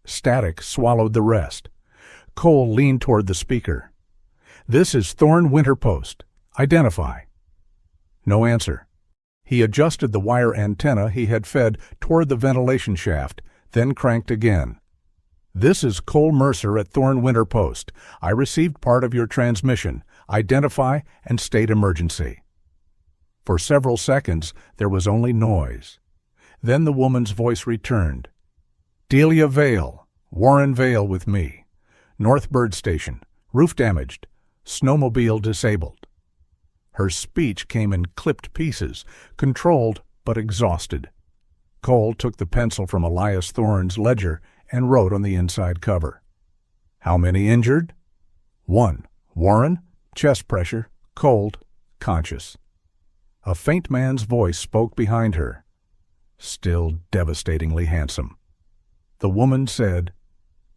Static swallowed the rest. Cole leaned toward the speaker. "This is Thorn Winter Post. Identify." No answer. He adjusted the wire antenna he had fed toward the ventilation shaft, then cranked again. "This is Cole Mercer at Thorn Winter Post. I received part of your transmission. Identify and state emergency." For several seconds there was only noise. Then the woman's voice returned. "Delia Vale, Warren Vale with me. North Bird Station. Roof damaged. snowmobile disabled. Her speech came in clipped pieces, controlled but exhausted. Cole took the pencil from Elias Thorne's ledger and wrote on the inside cover. How many injured? 1. Warren, chest pressure, cold, conscious. A faint man's voice spoke behind her. Still devastatingly handsome. The woman said,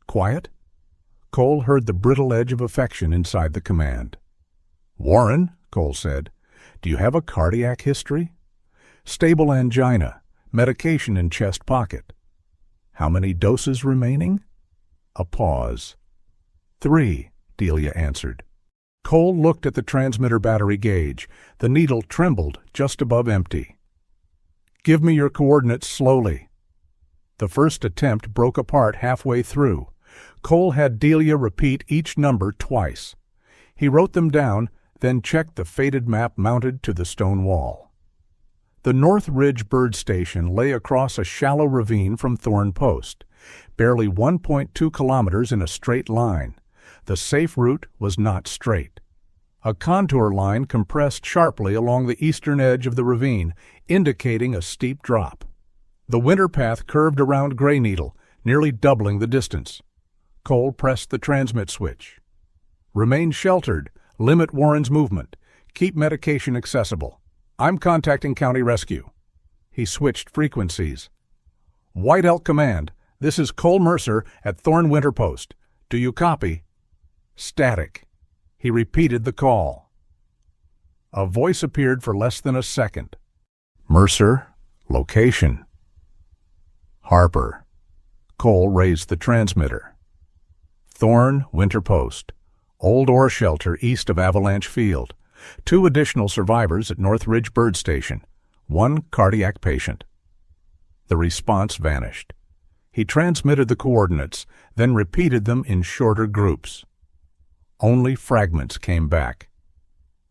Quiet? Cole heard the brittle edge of affection inside the command. Warren, Cole said, do you have a cardiac history? Stable angina, medication in chest pocket. How many doses remaining? A pause. 3, Delia answered. Cole looked at the transmitter battery gauge. The needle trembled just above empty. Give me your coordinates slowly. The first attempt broke apart halfway through. Cole had Delia repeat each number twice. He wrote them down, then checked the faded map mounted to the stone wall. The North Ridge bird station lay across a shallow ravine from Thorne Post, barely 1.2 kilometers in a straight line. The safe route was not straight. A contour line compressed sharply along the eastern edge of the ravine, indicating a steep drop. The winter path curved around Gray Needle, nearly doubling the distance. Cole pressed the transmit switch. Remain sheltered. Limit Warren's movement. Keep medication accessible. I'm contacting County Rescue. He switched frequencies. White Elk Command, this is Cole Mercer at Thorne Winter Post. Do you copy? Static. He repeated the call. A voice appeared for less than a second. Mercer, location. Harper. Cole raised the transmitter. Thorne Winter Post. Old ore shelter east of Avalanche Field. 2 additional survivors at North Ridge Bird Station. 1 cardiac patient. The response vanished. He transmitted the coordinates, then repeated them in shorter groups. Only fragments came back.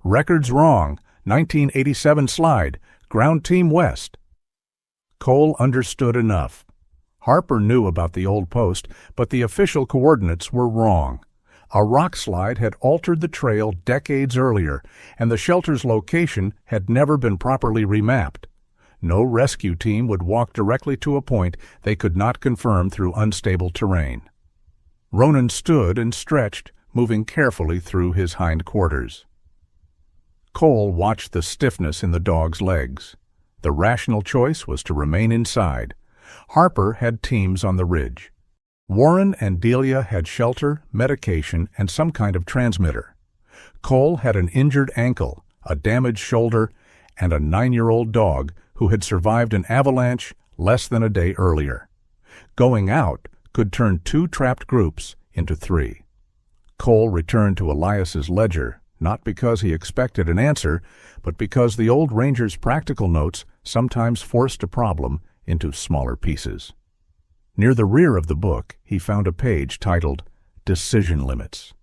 Records wrong. 1987 slide. Ground team west. Cole understood enough. Harper knew about the old post, but the official coordinates were wrong. A rock slide had altered the trail decades earlier, and the shelter's location had never been properly remapped. No rescue team would walk directly to a point they could not confirm through unstable terrain. Ronan stood and stretched, moving carefully through his hind quarters. Cole watched the stiffness in the dog's legs. The rational choice was to remain inside. Harper had teams on the ridge. Warren and Delia had shelter, medication, and some kind of transmitter. Cole had an injured ankle, a damaged shoulder, and a 9-year-old dog who had survived an avalanche less than a day earlier. Going out could turn 2 trapped groups into 3. Cole returned to Elias's ledger, not because he expected an answer, but because the old ranger's practical notes sometimes forced a problem into smaller pieces. Near the rear of the book, he found a page titled Decision Limits.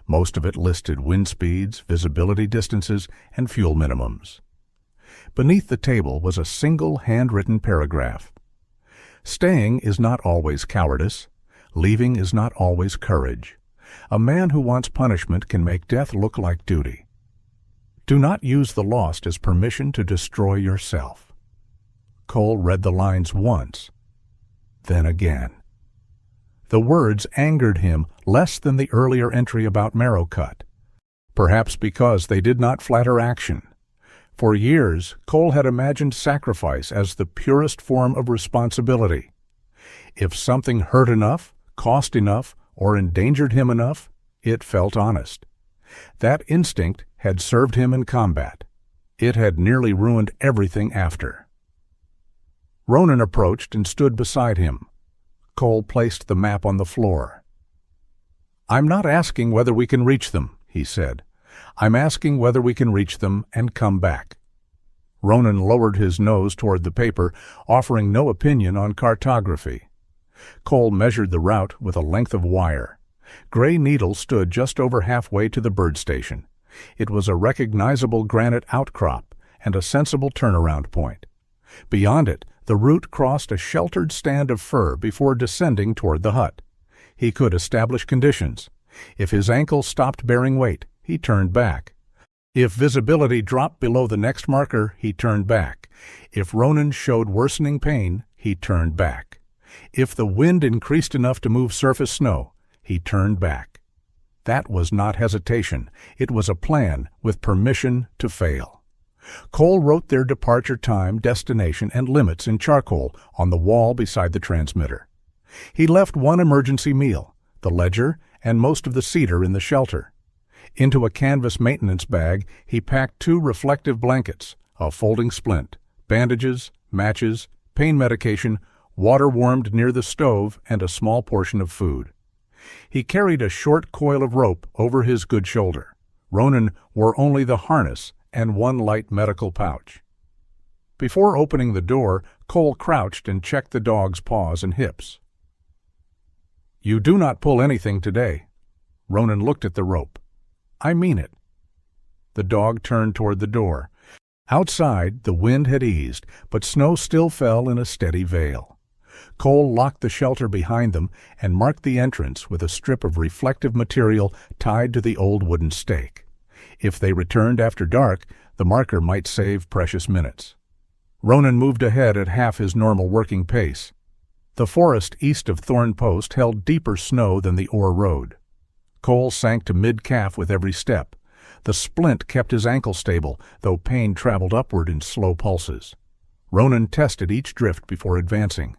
Most of it listed wind speeds, visibility distances, and fuel minimums. Beneath the table was a single handwritten paragraph. Staying is not always cowardice. Leaving is not always courage. A man who wants punishment can make death look like duty. Do not use the lost as permission to destroy yourself. Cole read the lines once, then again. The words angered him less than the earlier entry about marrow cut, perhaps because they did not flatter action. For years, Cole had imagined sacrifice as the purest form of responsibility. If something hurt enough, cost enough, or endangered him enough, it felt honest. That instinct had served him in combat. It had nearly ruined everything after. Ronan approached and stood beside him. Cole placed the map on the floor. "I'm not asking whether we can reach them," he said. "I'm asking whether we can reach them and come back." Ronan lowered his nose toward the paper, offering no opinion on cartography. Cole measured the route with a length of wire. Gray Needle stood just over halfway to the bird station. It was a recognizable granite outcrop and a sensible turnaround point. Beyond it, the route crossed a sheltered stand of fir before descending toward the hut. He could establish conditions. If his ankle stopped bearing weight, he turned back. If visibility dropped below the next marker, he turned back. If Ronan showed worsening pain, he turned back. If the wind increased enough to move surface snow, he turned back. That was not hesitation. It was a plan with permission to fail. Cole wrote their departure time, destination, and limits in charcoal on the wall beside the transmitter. He left one emergency meal, the ledger, and most of the cedar in the shelter. Into a canvas maintenance bag, he packed 2 reflective blankets, a folding splint, bandages, matches, pain medication, water warmed near the stove, and a small portion of food. He carried a short coil of rope over his good shoulder. Ronan wore only the harness and one light medical pouch. Before opening the door, Cole crouched and checked the dog's paws and hips. "You do not pull anything today." Ronan looked at the rope. "I mean it." The dog turned toward the door. Outside, the wind had eased, but snow still fell in a steady veil. Cole locked the shelter behind them and marked the entrance with a strip of reflective material tied to the old wooden stake. If they returned after dark, the marker might save precious minutes. Ronan moved ahead at half his normal working pace. The forest east of Thorn Post held deeper snow than the ore road. Cole sank to mid-calf with every step. The splint kept his ankle stable, though pain traveled upward in slow pulses. Ronan tested each drift before advancing.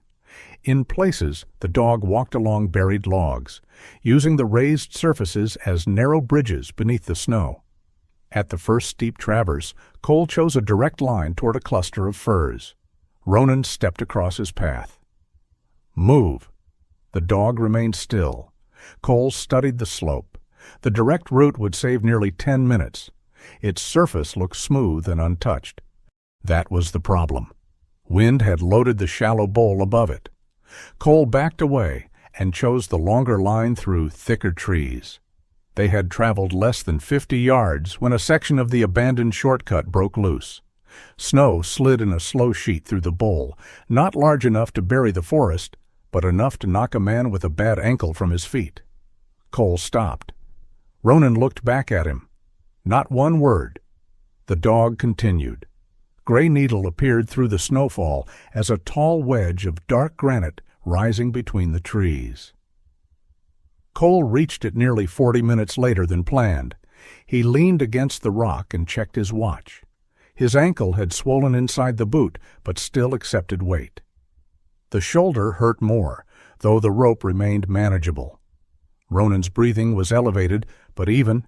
In places, the dog walked along buried logs, using the raised surfaces as narrow bridges beneath the snow. At the first steep traverse, Cole chose a direct line toward a cluster of firs. Ronan stepped across his path. "Move." The dog remained still. Cole studied the slope. The direct route would save nearly 10 minutes. Its surface looked smooth and untouched. That was the problem. Wind had loaded the shallow bowl above it. Cole backed away and chose the longer line through thicker trees. They had traveled less than 50 yards when a section of the abandoned shortcut broke loose. Snow slid in a slow sheet through the bowl, not large enough to bury the forest, but enough to knock a man with a bad ankle from his feet. Cole stopped. Ronan looked back at him. Not one word. The dog continued. Gray Needle appeared through the snowfall as a tall wedge of dark granite rising between the trees. Cole reached it nearly 40 minutes later than planned. He leaned against the rock and checked his watch. His ankle had swollen inside the boot, but still accepted weight. The shoulder hurt more, though the rope remained manageable. Ronan's breathing was elevated, but even.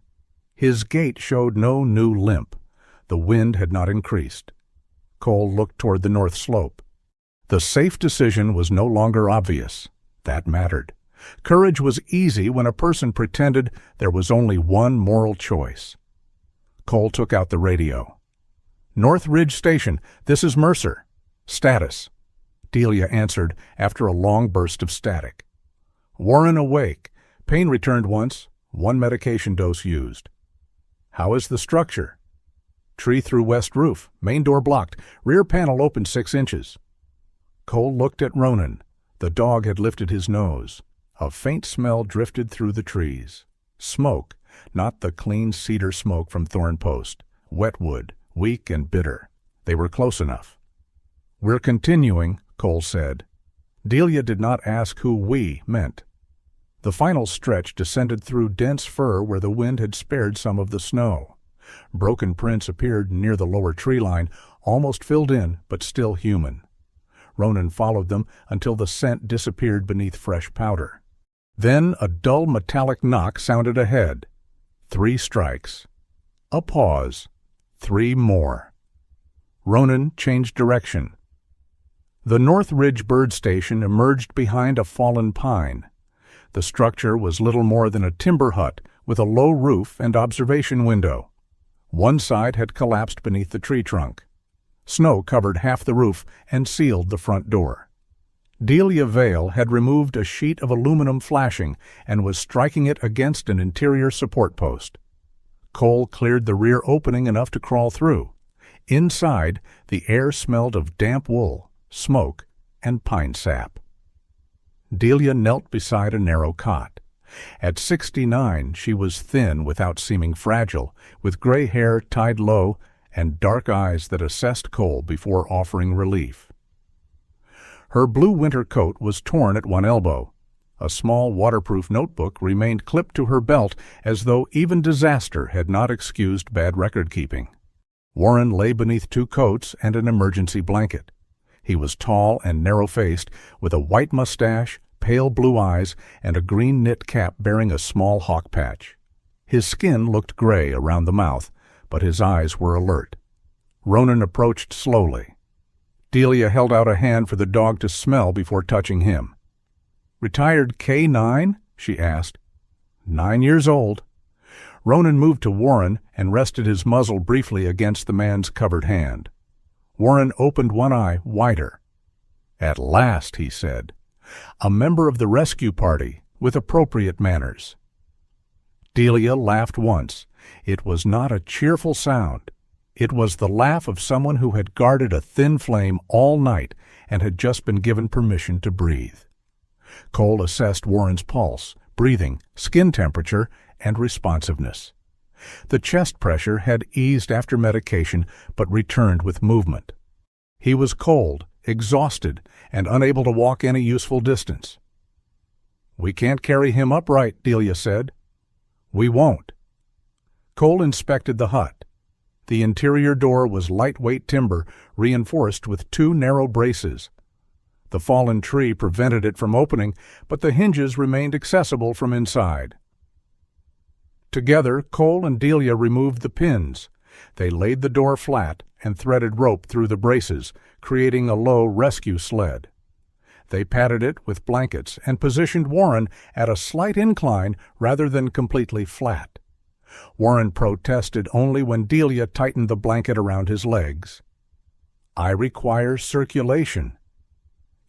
His gait showed no new limp. The wind had not increased. Cole looked toward the north slope. The safe decision was no longer obvious. That mattered. Courage was easy when a person pretended there was only one moral choice. Cole took out the radio. "North Ridge Station, this is Mercer. Status." Delia answered after a long burst of static. "Warren awake. Pain returned once. 1 medication dose used." "How is the structure?" "Tree through west roof. Main door blocked. Rear panel open 6 inches." Cole looked at Ronan. The dog had lifted his nose. A faint smell drifted through the trees. Smoke, not the clean cedar smoke from Thorn Post. Wet wood, weak and bitter. They were close enough. "We're continuing," Cole said. Delia did not ask who "we" meant. The final stretch descended through dense fir where the wind had spared some of the snow. Broken prints appeared near the lower tree line, almost filled in, but still human. Ronan followed them until the scent disappeared beneath fresh powder. Then a dull metallic knock sounded ahead. 3 strikes. A pause. 3 more. Ronan changed direction. The North Ridge bird station emerged behind a fallen pine. The structure was little more than a timber hut with a low roof and observation window. One side had collapsed beneath the tree trunk. Snow covered half the roof and sealed the front door. Delia Vale had removed a sheet of aluminum flashing and was striking it against an interior support post. Cole cleared the rear opening enough to crawl through. Inside, the air smelled of damp wool, smoke, and pine sap. Delia knelt beside a narrow cot. At 69, she was thin without seeming fragile, with gray hair tied low and dark eyes that assessed Cole before offering relief. Her blue winter coat was torn at one elbow. A small waterproof notebook remained clipped to her belt as though even disaster had not excused bad record-keeping. Warren lay beneath two coats and an emergency blanket. He was tall and narrow-faced, with a white mustache, pale blue eyes, and a green knit cap bearing a small hawk patch. His skin looked gray around the mouth, but his eyes were alert. Ronan approached slowly. Delia held out a hand for the dog to smell before touching him. "Retired K9?" she asked. 9 years old. Ronan moved to Warren and rested his muzzle briefly against the man's covered hand. Warren opened one eye wider. "At last," he said. "A member of the rescue party, with appropriate manners." Delia laughed once. It was not a cheerful sound. It was the laugh of someone who had guarded a thin flame all night and had just been given permission to breathe. Cole assessed Warren's pulse, breathing, skin temperature, and responsiveness. The chest pressure had eased after medication but returned with movement. He was cold, exhausted, and unable to walk any useful distance. "We can't carry him upright," Delia said. "We won't." Cole inspected the hut. The interior door was lightweight timber, reinforced with two narrow braces. The fallen tree prevented it from opening, but the hinges remained accessible from inside. Together, Cole and Delia removed the pins. They laid the door flat and threaded rope through the braces, creating a low rescue sled. They padded it with blankets and positioned Warren at a slight incline rather than completely flat. Warren protested only when Delia tightened the blanket around his legs. "I require circulation.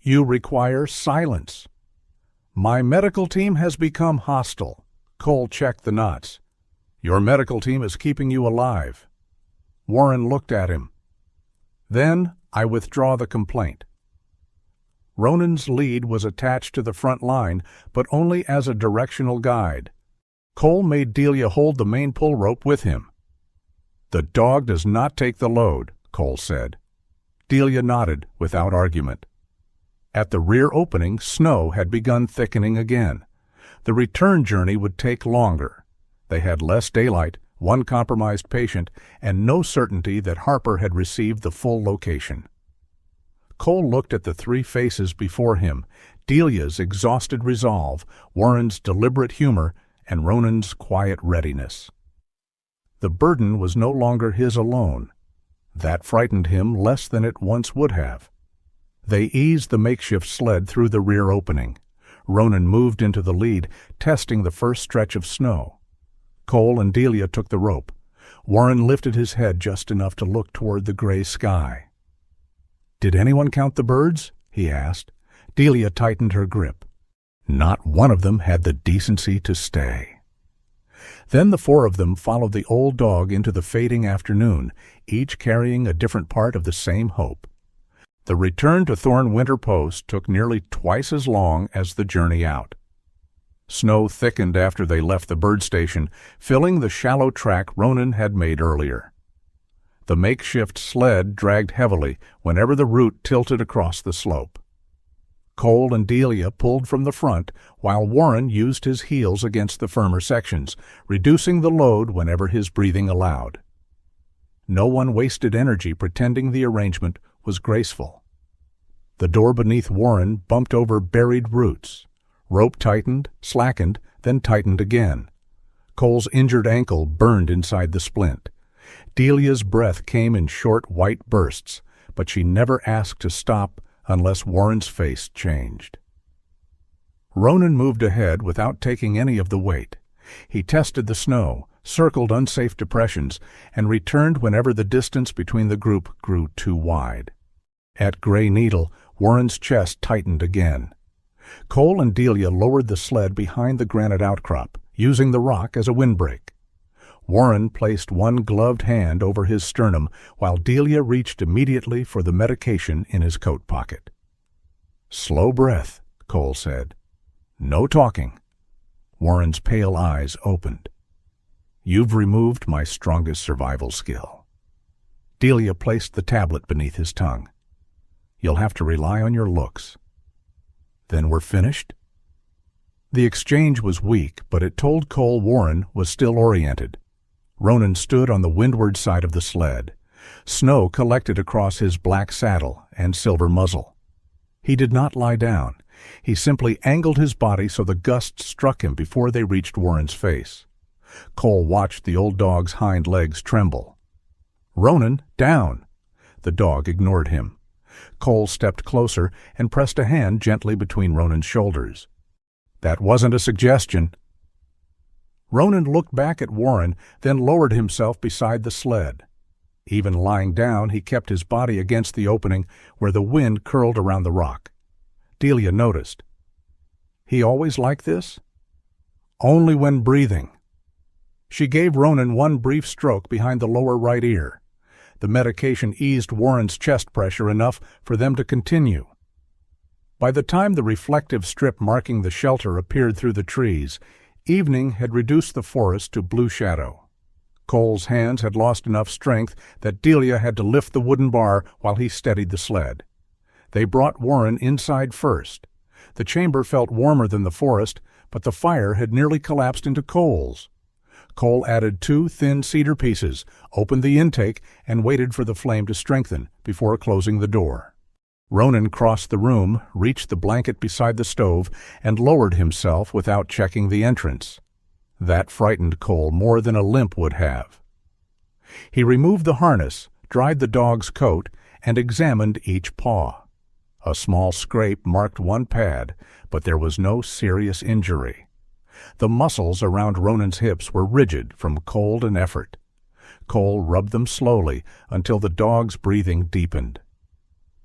You require silence. My medical team has become hostile." Cole checked the knots. "Your medical team is keeping you alive." Warren looked at him. "Then I withdraw the complaint." Ronan's lead was attached to the front line, but only as a directional guide. Cole made Delia hold the main pull rope with him. "The dog does not take the load," Cole said. Delia nodded without argument. At the rear opening, snow had begun thickening again. The return journey would take longer. They had less daylight, one compromised patient, and no certainty that Harper had received the full location. Cole looked at the three faces before him, Delia's exhausted resolve, Warren's deliberate humor, and Ronan's quiet readiness. The burden was no longer his alone. That frightened him less than it once would have. They eased the makeshift sled through the rear opening. Ronan moved into the lead, testing the first stretch of snow. Cole and Delia took the rope. Warren lifted his head just enough to look toward the gray sky. "Did anyone count the birds?" he asked. Delia tightened her grip. Not one of them had the decency to stay. Then the four of them followed the old dog into the fading afternoon, each carrying a different part of the same hope. The return to Thorn Winter Post took nearly twice as long as the journey out. Snow thickened after they left the bird station, filling the shallow track Ronan had made earlier. The makeshift sled dragged heavily whenever the route tilted across the slope. Cole and Delia pulled from the front, while Warren used his heels against the firmer sections, reducing the load whenever his breathing allowed. No one wasted energy pretending the arrangement was graceful. The door beneath Warren bumped over buried roots. Rope tightened, slackened, then tightened again. Cole's injured ankle burned inside the splint. Delia's breath came in short white bursts, but she never asked to stop unless Warren's face changed. Ronan moved ahead without taking any of the weight. He tested the snow, circled unsafe depressions, and returned whenever the distance between the group grew too wide. At Gray Needle, Warren's chest tightened again. Cole and Delia lowered the sled behind the granite outcrop, using the rock as a windbreak. Warren placed one gloved hand over his sternum, while Delia reached immediately for the medication in his coat pocket. "Slow breath," Cole said. "No talking." Warren's pale eyes opened. "You've removed my strongest survival skill." Delia placed the tablet beneath his tongue. "You'll have to rely on your looks." "Then we're finished?" The exchange was weak, but it told Cole Warren was still oriented. Ronan stood on the windward side of the sled. Snow collected across his black saddle and silver muzzle. He did not lie down. He simply angled his body so the gusts struck him before they reached Warren's face. Cole watched the old dog's hind legs tremble. "Ronan, down!" The dog ignored him. Cole stepped closer and pressed a hand gently between Ronan's shoulders. "That wasn't a suggestion." Ronan looked back at Warren, then lowered himself beside the sled. Even lying down, he kept his body against the opening where the wind curled around the rock. Delia noticed. "He always like this?" "Only when breathing." She gave Ronan one brief stroke behind the lower right ear. The medication eased Warren's chest pressure enough for them to continue. By the time the reflective strip marking the shelter appeared through the trees, evening had reduced the forest to blue shadow. Cole's hands had lost enough strength that Delia had to lift the wooden bar while he steadied the sled. They brought Warren inside first. The chamber felt warmer than the forest, but the fire had nearly collapsed into coals. Cole added 2 thin cedar pieces, opened the intake, and waited for the flame to strengthen before closing the door. Ronan crossed the room, reached the blanket beside the stove, and lowered himself without checking the entrance. That frightened Cole more than a limp would have. He removed the harness, dried the dog's coat, and examined each paw. A small scrape marked one pad, but there was no serious injury. The muscles around Ronan's hips were rigid from cold and effort. Cole rubbed them slowly until the dog's breathing deepened.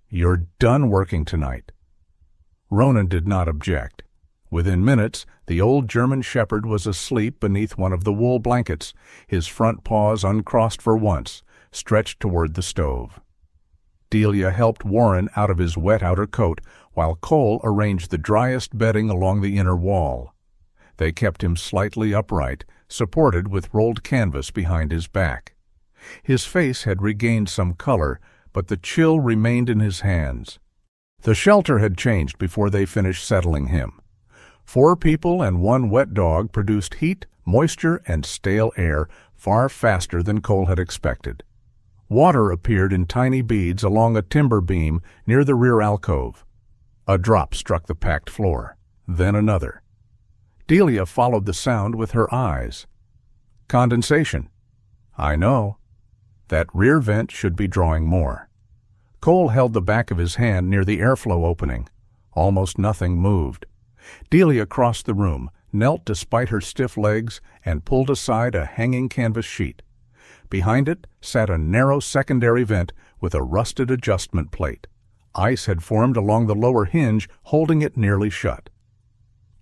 "You're done working tonight." Ronan did not object. Within minutes, the old German shepherd was asleep beneath one of the wool blankets, his front paws uncrossed for once, stretched toward the stove. Delia helped Warren out of his wet outer coat, while Cole arranged the driest bedding along the inner wall. They kept him slightly upright, supported with rolled canvas behind his back. His face had regained some color, but the chill remained in his hands. The shelter had changed before they finished settling him. 4 people and 1 wet dog produced heat, moisture, and stale air far faster than Cole had expected. Water appeared in tiny beads along a timber beam near the rear alcove. A drop struck the packed floor, then another. Delia followed the sound with her eyes. "Condensation." "I know. That rear vent should be drawing more." Cole held the back of his hand near the airflow opening. Almost nothing moved. Delia crossed the room, knelt despite her stiff legs, and pulled aside a hanging canvas sheet. Behind it sat a narrow secondary vent with a rusted adjustment plate. Ice had formed along the lower hinge, holding it nearly shut.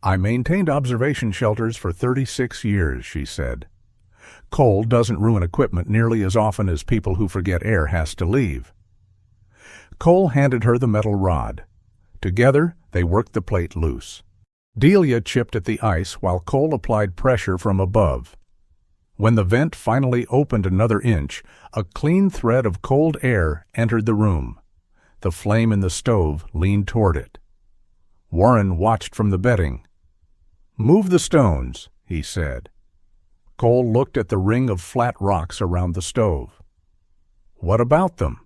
"I maintained observation shelters for 36 years, she said. "Cold doesn't ruin equipment nearly as often as people who forget air has to leave." Cole handed her the metal rod. Together, they worked the plate loose. Delia chipped at the ice while Cole applied pressure from above. When the vent finally opened another inch, a clean thread of cold air entered the room. The flame in the stove leaned toward it. Warren watched from the bedding. "Move the stones," he said. Cole looked at the ring of flat rocks around the stove. "What about them?"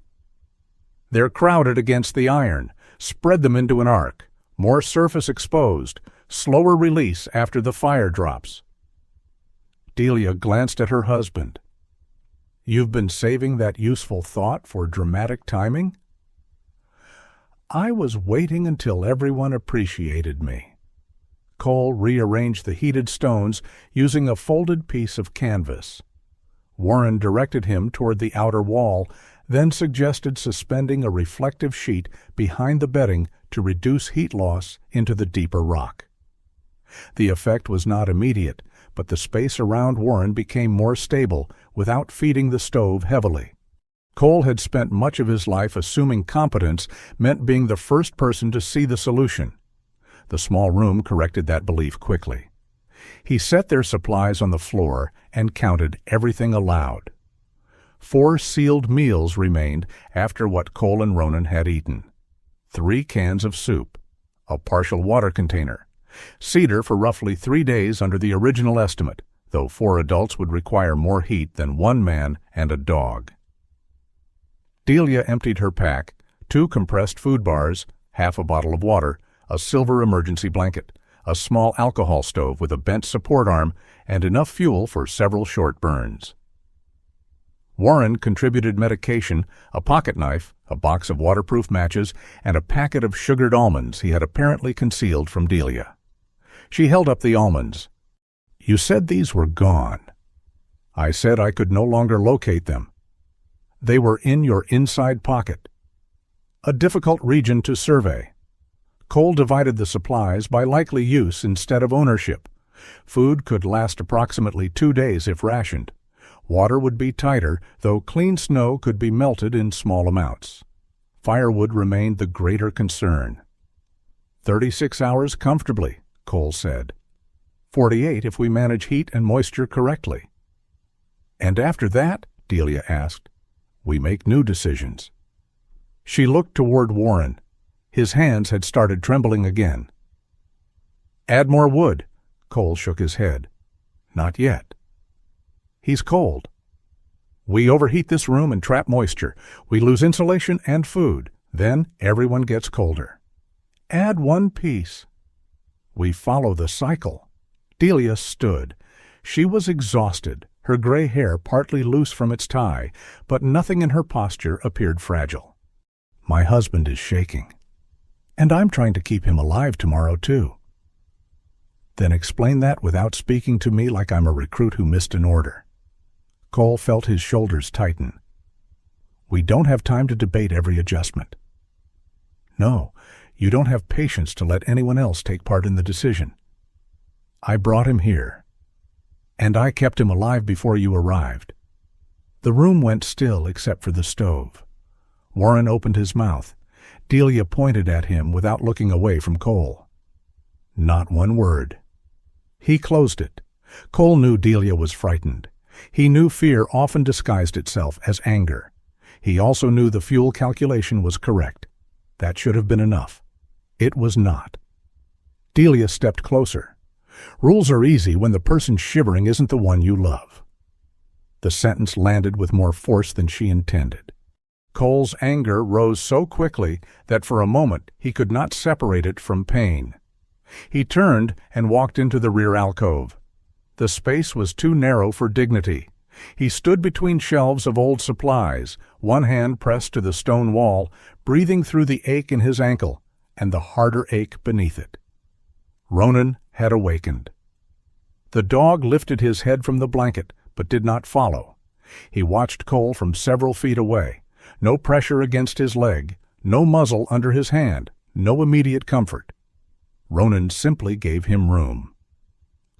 "They're crowded against the iron. Spread them into an arc. More surface exposed. Slower release after the fire drops." Delia glanced at her husband. "You've been saving that useful thought for dramatic timing?" "I was waiting until everyone appreciated me." Cole rearranged the heated stones using a folded piece of canvas. Warren directed him toward the outer wall, then suggested suspending a reflective sheet behind the bedding to reduce heat loss into the deeper rock. The effect was not immediate, but the space around Warren became more stable without feeding the stove heavily. Cole had spent much of his life assuming competence meant being the first person to see the solution. The small room corrected that belief quickly. He set their supplies on the floor and counted everything aloud. 4 sealed meals remained after what Cole and Ronan had eaten. 3 cans of soup, a partial water container, cedar for roughly 3 days under the original estimate, though 4 adults would require more heat than 1 man and a dog. Delia emptied her pack, 2 compressed food bars, half a bottle of water, a silver emergency blanket, a small alcohol stove with a bent support arm, and enough fuel for several short burns. Warren contributed medication, a pocket knife, a box of waterproof matches, and a packet of sugared almonds he had apparently concealed from Delia. She held up the almonds. "You said these were gone." "I said I could no longer locate them." "They were in your inside pocket." "A difficult region to survey." Cole divided the supplies by likely use instead of ownership. Food could last approximately 2 days if rationed. Water would be tighter, though clean snow could be melted in small amounts. Firewood remained the greater concern. 36 hours comfortably, Cole said. 48 if we manage heat and moisture correctly. "And after that?" Delia asked. "We make new decisions." She looked toward Warren. His hands had started trembling again. "Add more wood." Cole shook his head. "Not yet." "He's cold." "We overheat this room and trap moisture. We lose insulation and food. Then everyone gets colder." "Add 1 piece." "We follow the cycle." Delia stood. She was exhausted, her gray hair partly loose from its tie, but nothing in her posture appeared fragile. "My husband is shaking. And I'm trying to keep him alive tomorrow, too." "Then explain that without speaking to me like I'm a recruit who missed an order." Cole felt his shoulders tighten. "We don't have time to debate every adjustment." "No, you don't have patience to let anyone else take part in the decision. I brought him here. And I kept him alive before you arrived." The room went still except for the stove. Warren opened his mouth. Delia pointed at him without looking away from Cole. Not 1 word. He closed it. Cole knew Delia was frightened. He knew fear often disguised itself as anger. He also knew the fuel calculation was correct. That should have been enough. It was not. Delia stepped closer. Rules are easy when the person shivering isn't the one you love. The sentence landed with more force than she intended. Cole's anger rose so quickly that for a moment he could not separate it from pain. He turned and walked into the rear alcove. The space was too narrow for dignity. He stood between shelves of old supplies, 1 hand pressed to the stone wall, breathing through the ache in his ankle and the harder ache beneath it. Ronan had awakened. The dog lifted his head from the blanket, but did not follow. He watched Cole from several feet away. No pressure against his leg, no muzzle under his hand, no immediate comfort. Ronan simply gave him room.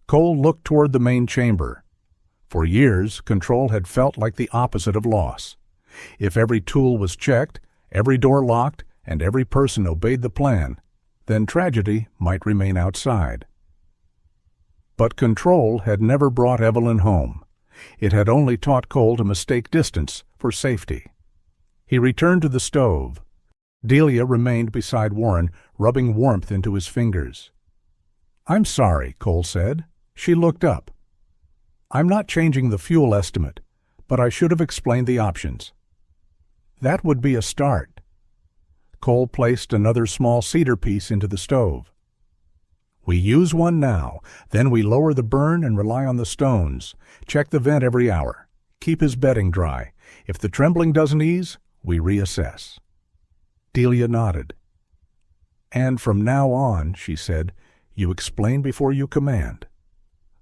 Cole looked toward the main chamber. For years, control had felt like the opposite of loss. If every tool was checked, every door locked, and every person obeyed the plan, then tragedy might remain outside. But control had never brought Evelyn home. It had only taught Cole to mistake distance for safety. He returned to the stove. Delia remained beside Warren, rubbing warmth into his fingers. "I'm sorry," Cole said. She looked up. "I'm not changing the fuel estimate, but I should have explained the options." "That would be a start." Cole placed another small cedar piece into the stove. "We use one now, then we lower the burn and rely on the stones. Check the vent every hour. Keep his bedding dry. If the trembling doesn't ease, we reassess." Delia nodded. "And from now on," she said, "you explain before you command."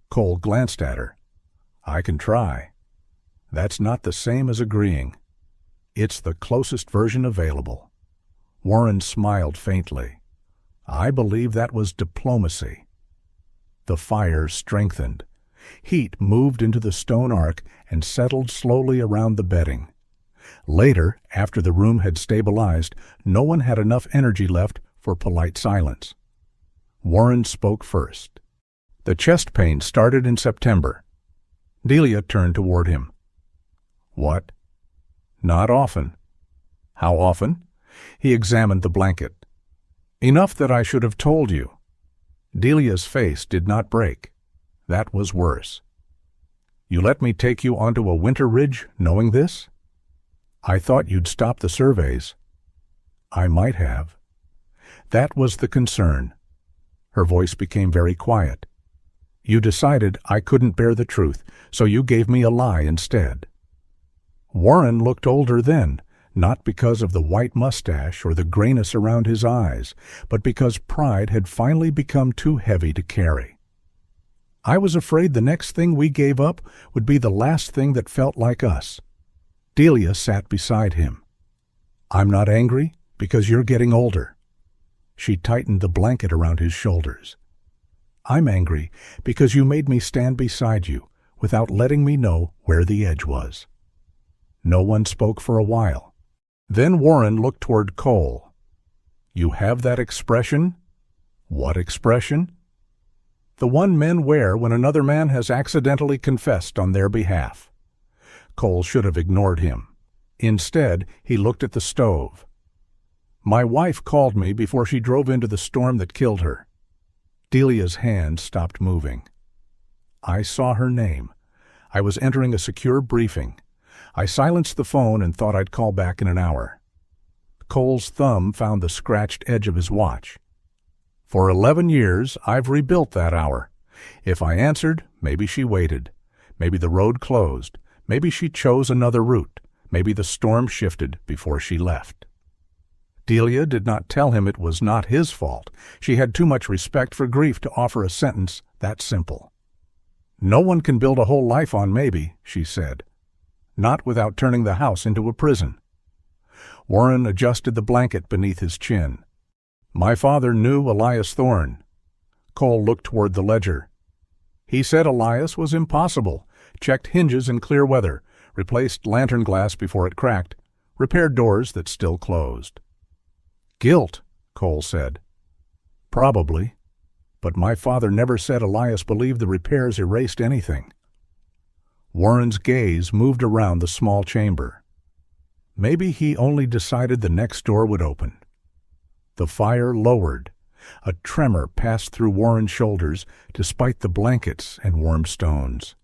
Cole glanced at her. "I can try." "That's not the same as agreeing. It's the closest version available." Warren smiled faintly. "I believe that was diplomacy." The fire strengthened. Heat moved into the stone arc and settled slowly around the bedding. Later, after the room had stabilized, no one had enough energy left for polite silence. Warren spoke first. The chest pain started in September. Delia turned toward him. What? Not often. How often? He examined the blanket. Enough that I should have told you. Delia's face did not break. That was worse. You let me take you onto a winter ridge knowing this? I thought you'd stop the surveys. I might have. That was the concern. Her voice became very quiet. You decided I couldn't bear the truth, so you gave me a lie instead. Warren looked older then, not because of the white mustache or the grayness around his eyes, but because pride had finally become too heavy to carry. I was afraid the next thing we gave up would be the last thing that felt like us. Delia sat beside him. I'm not angry because you're getting older. She tightened the blanket around his shoulders. I'm angry because you made me stand beside you without letting me know where the edge was. No one spoke for a while. Then Warren looked toward Cole. You have that expression? What expression? The one men wear when another man has accidentally confessed on their behalf. Cole should have ignored him. Instead, he looked at the stove. My wife called me before she drove into the storm that killed her. Delia's hand stopped moving. I saw her name. I was entering a secure briefing. I silenced the phone and thought I'd call back in an hour. Cole's thumb found the scratched edge of his watch. For 11 years, I've rebuilt that hour. If I answered, maybe she waited. Maybe the road closed. Maybe she chose another route. Maybe the storm shifted before she left. Delia did not tell him it was not his fault. She had too much respect for grief to offer a sentence that simple. No one can build a whole life on maybe, she said. Not without turning the house into a prison. Warren adjusted the blanket beneath his chin. My father knew Elias Thorne. Cole looked toward the ledger. He said Elias was impossible, checked hinges in clear weather, replaced lantern glass before it cracked, repaired doors that still closed. Guilt, Cole said. Probably, but my father never said Elias believed the repairs erased anything. Warren's gaze moved around the small chamber. Maybe he only decided the next door would open. The fire lowered. A tremor passed through Warren's shoulders despite the blankets and warm stones.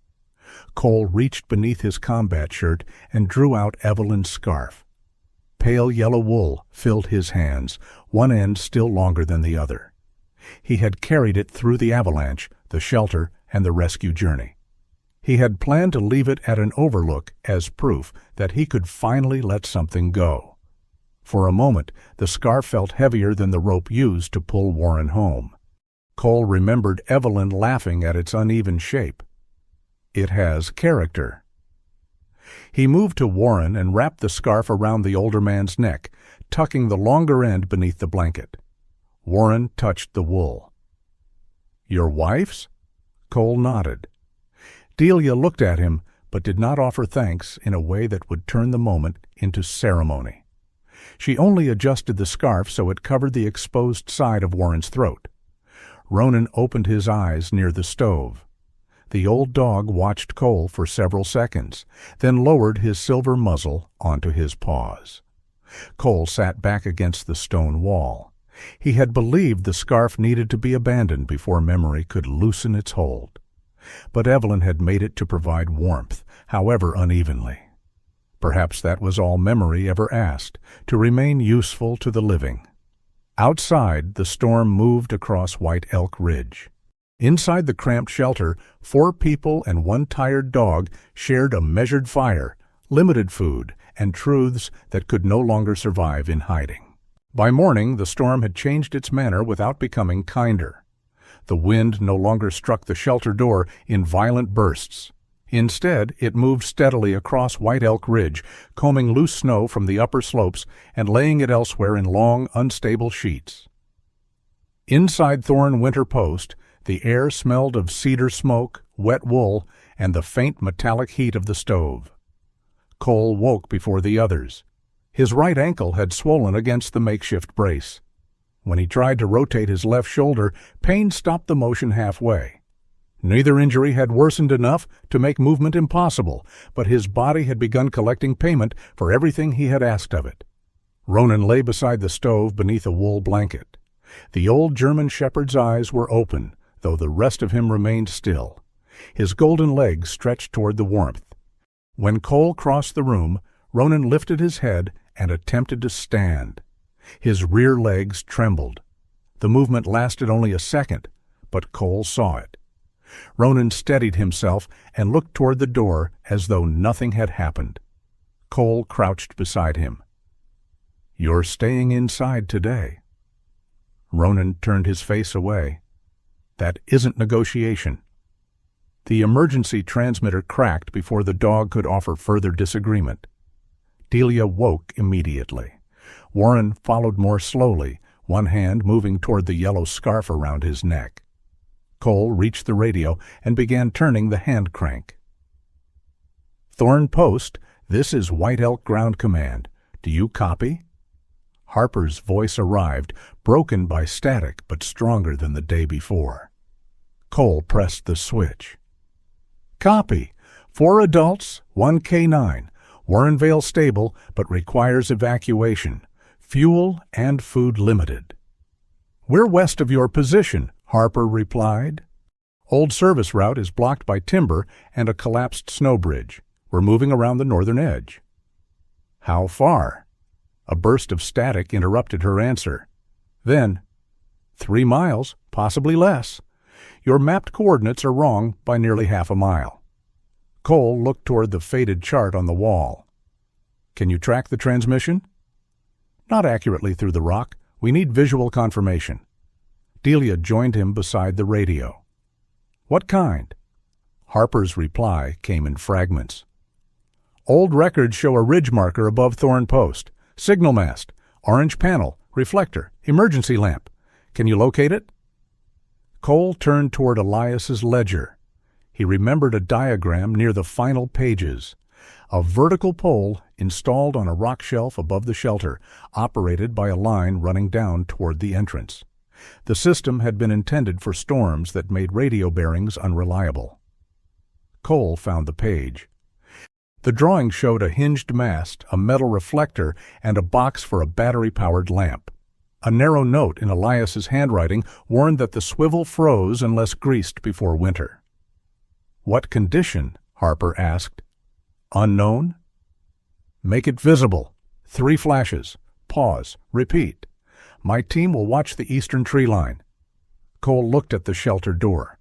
Cole reached beneath his combat shirt and drew out Evelyn's scarf. Pale yellow wool filled his hands, one end still longer than the other. He had carried it through the avalanche, the shelter, and the rescue journey. He had planned to leave it at an overlook as proof that he could finally let something go. For a moment, the scarf felt heavier than the rope used to pull Warren home. Cole remembered Evelyn laughing at its uneven shape. It has character. He moved to Warren and wrapped the scarf around the older man's neck, tucking the longer end beneath the blanket. Warren touched the wool. Your wife's? Cole nodded. Delia looked at him, but did not offer thanks in a way that would turn the moment into ceremony. She only adjusted the scarf so it covered the exposed side of Warren's throat. Ronan opened his eyes near the stove. The old dog watched Cole for several seconds, then lowered his silver muzzle onto his paws. Cole sat back against the stone wall. He had believed the scarf needed to be abandoned before memory could loosen its hold. But Evelyn had made it to provide warmth, however unevenly. Perhaps that was all memory ever asked, to remain useful to the living. Outside, the storm moved across White Elk Ridge. Inside the cramped shelter, 4 people and 1 tired dog shared a measured fire, limited food, and truths that could no longer survive in hiding. By morning, the storm had changed its manner without becoming kinder. The wind no longer struck the shelter door in violent bursts. Instead, it moved steadily across White Elk Ridge, combing loose snow from the upper slopes and laying it elsewhere in long, unstable sheets. Inside Thorne Winter Post, the air smelled of cedar smoke, wet wool, and the faint metallic heat of the stove. Cole woke before the others. His right ankle had swollen against the makeshift brace. When he tried to rotate his left shoulder, pain stopped the motion halfway. Neither injury had worsened enough to make movement impossible, but his body had begun collecting payment for everything he had asked of it. Ronan lay beside the stove beneath a wool blanket. The old German shepherd's eyes were open, though the rest of him remained still. His golden legs stretched toward the warmth. When Cole crossed the room, Ronan lifted his head and attempted to stand. His rear legs trembled. The movement lasted only a second, but Cole saw it. Ronan steadied himself and looked toward the door as though nothing had happened. Cole crouched beside him. "You're staying inside today." Ronan turned his face away. "That isn't negotiation." The emergency transmitter cracked before the dog could offer further disagreement. Delia woke immediately. Warren followed more slowly, one hand moving toward the yellow scarf around his neck. Cole reached the radio and began turning the hand crank. "Thorn Post, this is White Elk Ground Command. Do you copy?" Harper's voice arrived, broken by static but stronger than the day before. Cole pressed the switch. "Copy. 4 adults, 1 K9. Warrenvale stable, but requires evacuation. Fuel and food limited." "We're west of your position," Harper replied. "Old service route is blocked by timber and a collapsed snow bridge. We're moving around the northern edge." "How far?" A burst of static interrupted her answer. Then, 3 miles, possibly less. Your mapped coordinates are wrong by nearly half a mile." Cole looked toward the faded chart on the wall. "Can you track the transmission?" "Not accurately through the rock. We need visual confirmation." Delia joined him beside the radio. "What kind?" Harper's reply came in fragments. "Old records show a ridge marker above Thorn Post. Signal mast, orange panel, reflector, emergency lamp. Can you locate it?" Cole turned toward Elias's ledger. He remembered a diagram near the final pages. A vertical pole installed on a rock shelf above the shelter, operated by a line running down toward the entrance. The system had been intended for storms that made radio bearings unreliable. Cole found the page. The drawing showed a hinged mast, a metal reflector, and a box for a battery-powered lamp. A narrow note in Elias's handwriting warned that the swivel froze unless greased before winter. "What condition?" Harper asked. "Unknown?" "Make it visible. 3 flashes. Pause. Repeat. My team will watch the eastern tree line." Cole looked at the shelter door.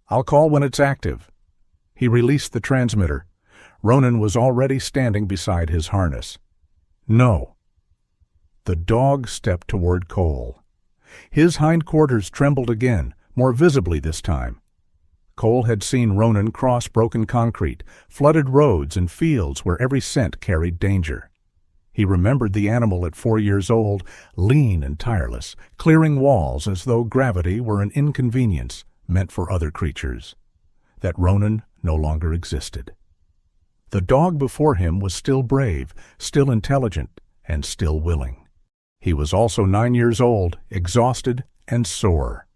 "I'll call when it's active." He released the transmitter. Ronan was already standing beside his harness. "No." The dog stepped toward Cole. His hindquarters trembled again, more visibly this time. Cole had seen Ronan cross broken concrete, flooded roads, and fields where every scent carried danger. He remembered the animal at 4 years old, lean and tireless, clearing walls as though gravity were an inconvenience meant for other creatures. That Ronan no longer existed. The dog before him was still brave, still intelligent, and still willing. He was also 9 years old, exhausted, and sore.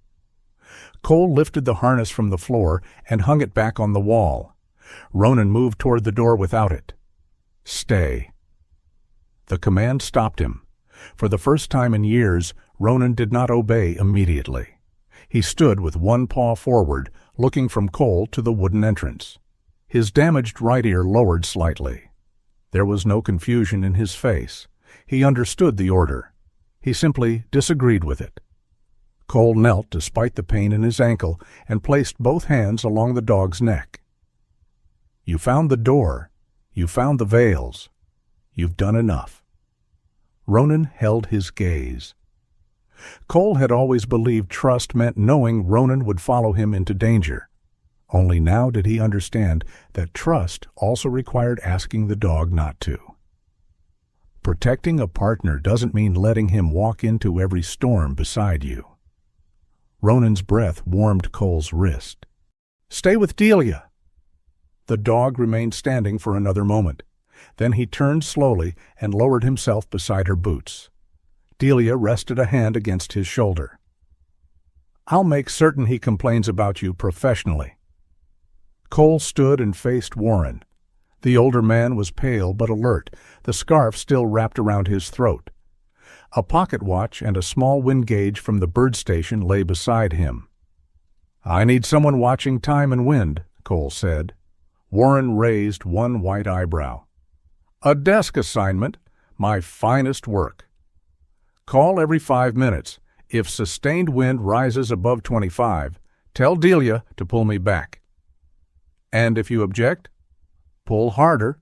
Cole lifted the harness from the floor and hung it back on the wall. Ronan moved toward the door without it. "Stay." The command stopped him. For the first time in years, Ronan did not obey immediately. He stood with one paw forward, looking from Cole to the wooden entrance. His damaged right ear lowered slightly. There was no confusion in his face. He understood the order. He simply disagreed with it. Cole knelt despite the pain in his ankle and placed both hands along the dog's neck. "You found the door. You found the veils. You've done enough." Ronan held his gaze. Cole had always believed trust meant knowing Ronan would follow him into danger. Only now did he understand that trust also required asking the dog not to. Protecting a partner doesn't mean letting him walk into every storm beside you. Ronan's breath warmed Cole's wrist. "Stay with Delia." The dog remained standing for another moment. Then he turned slowly and lowered himself beside her boots. Delia rested a hand against his shoulder. I'll make certain he complains about you professionally." Cole stood and faced Warren. The older man was pale but alert, the scarf still wrapped around his throat. A pocket watch and a small wind gauge from the bird station lay beside him. "I need someone watching time and wind," Cole said. Warren raised one white eyebrow. "A desk assignment, my finest work. Call every 5 minutes. If sustained wind rises above 25, tell Delia to pull me back. And if you object, pull harder."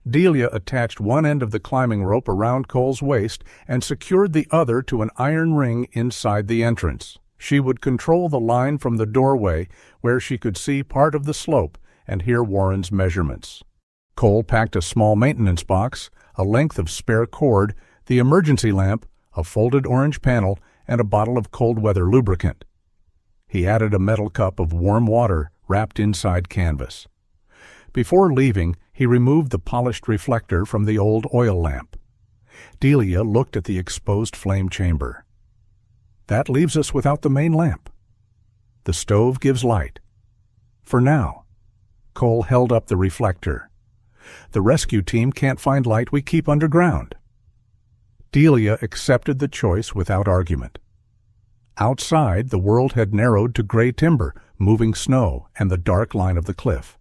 Delia attached one end of the climbing rope around Cole's waist and secured the other to an iron ring inside the entrance. She would control the line from the doorway, where she could see part of the slope and hear Warren's measurements. Cole packed a small maintenance box, a length of spare cord, the emergency lamp, a folded orange panel, and a bottle of cold-weather lubricant. He added a metal cup of warm water wrapped inside canvas. Before leaving, he removed the polished reflector from the old oil lamp. Delia looked at the exposed flame chamber. "That leaves us without the main lamp. The stove gives light. For now." Cole held up the reflector. "The rescue team can't find light we keep underground." Delia accepted the choice without argument. Outside, the world had narrowed to gray timber, moving snow, and the dark line of the cliff.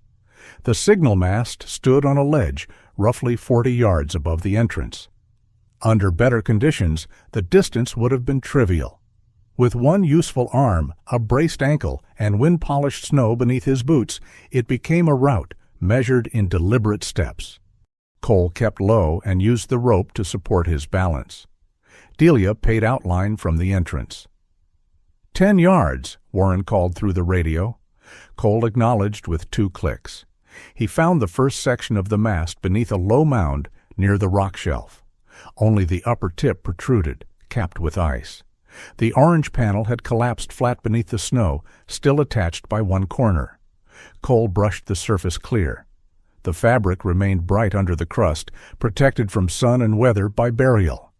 The signal mast stood on a ledge roughly 40 yards above the entrance. Under better conditions, the distance would have been trivial. With one useful arm, a braced ankle, and wind-polished snow beneath his boots, it became a route measured in deliberate steps. Cole kept low and used the rope to support his balance. Delia paid outline from the entrance. 10 yards, Warren called through the radio. Cole acknowledged with 2 clicks. He found the first section of the mast beneath a low mound near the rock shelf. Only the upper tip protruded, capped with ice. The orange panel had collapsed flat beneath the snow, still attached by one corner. Cole brushed the surface clear. The fabric remained bright under the crust, protected from sun and weather by burial.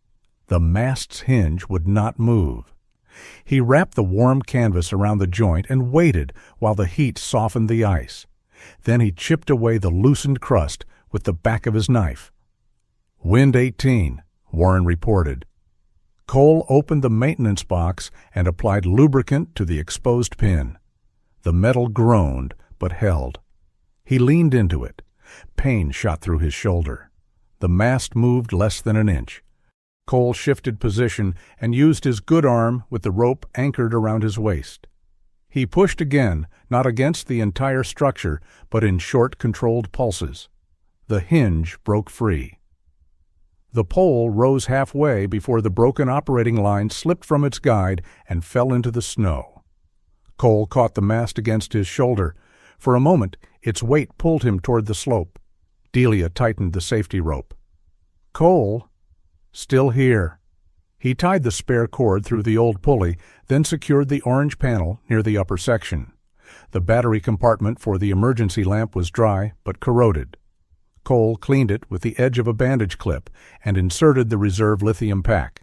The mast's hinge would not move. He wrapped the warm canvas around the joint and waited while the heat softened the ice. Then he chipped away the loosened crust with the back of his knife. "Wind 18, Warren reported. Cole opened the maintenance box and applied lubricant to the exposed pin. The metal groaned, but held. He leaned into it. Pain shot through his shoulder. The mast moved less than an inch. Cole shifted position and used his good arm with the rope anchored around his waist. He pushed again, not against the entire structure, but in short, controlled pulses. The hinge broke free. The pole rose halfway before the broken operating line slipped from its guide and fell into the snow. Cole caught the mast against his shoulder. For a moment, its weight pulled him toward the slope. Delia tightened the safety rope. Cole, still here. He tied the spare cord through the old pulley, then secured the orange panel near the upper section. The battery compartment for the emergency lamp was dry but corroded. Cole cleaned it with the edge of a bandage clip and inserted the reserve lithium pack.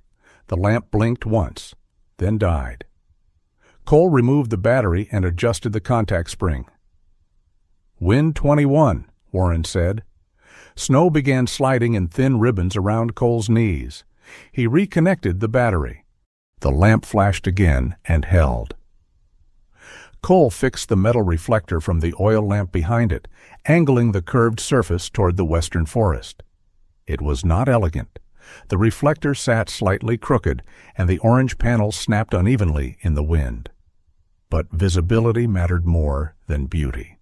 The lamp blinked once, then died. Cole removed the battery and adjusted the contact spring. "Wind 21, Warren said. Snow began sliding in thin ribbons around Cole's knees. He reconnected the battery. The lamp flashed again and held. Cole fixed the metal reflector from the oil lamp behind it, angling the curved surface toward the western forest. It was not elegant. The reflector sat slightly crooked, and the orange panel snapped unevenly in the wind. But visibility mattered more than beauty.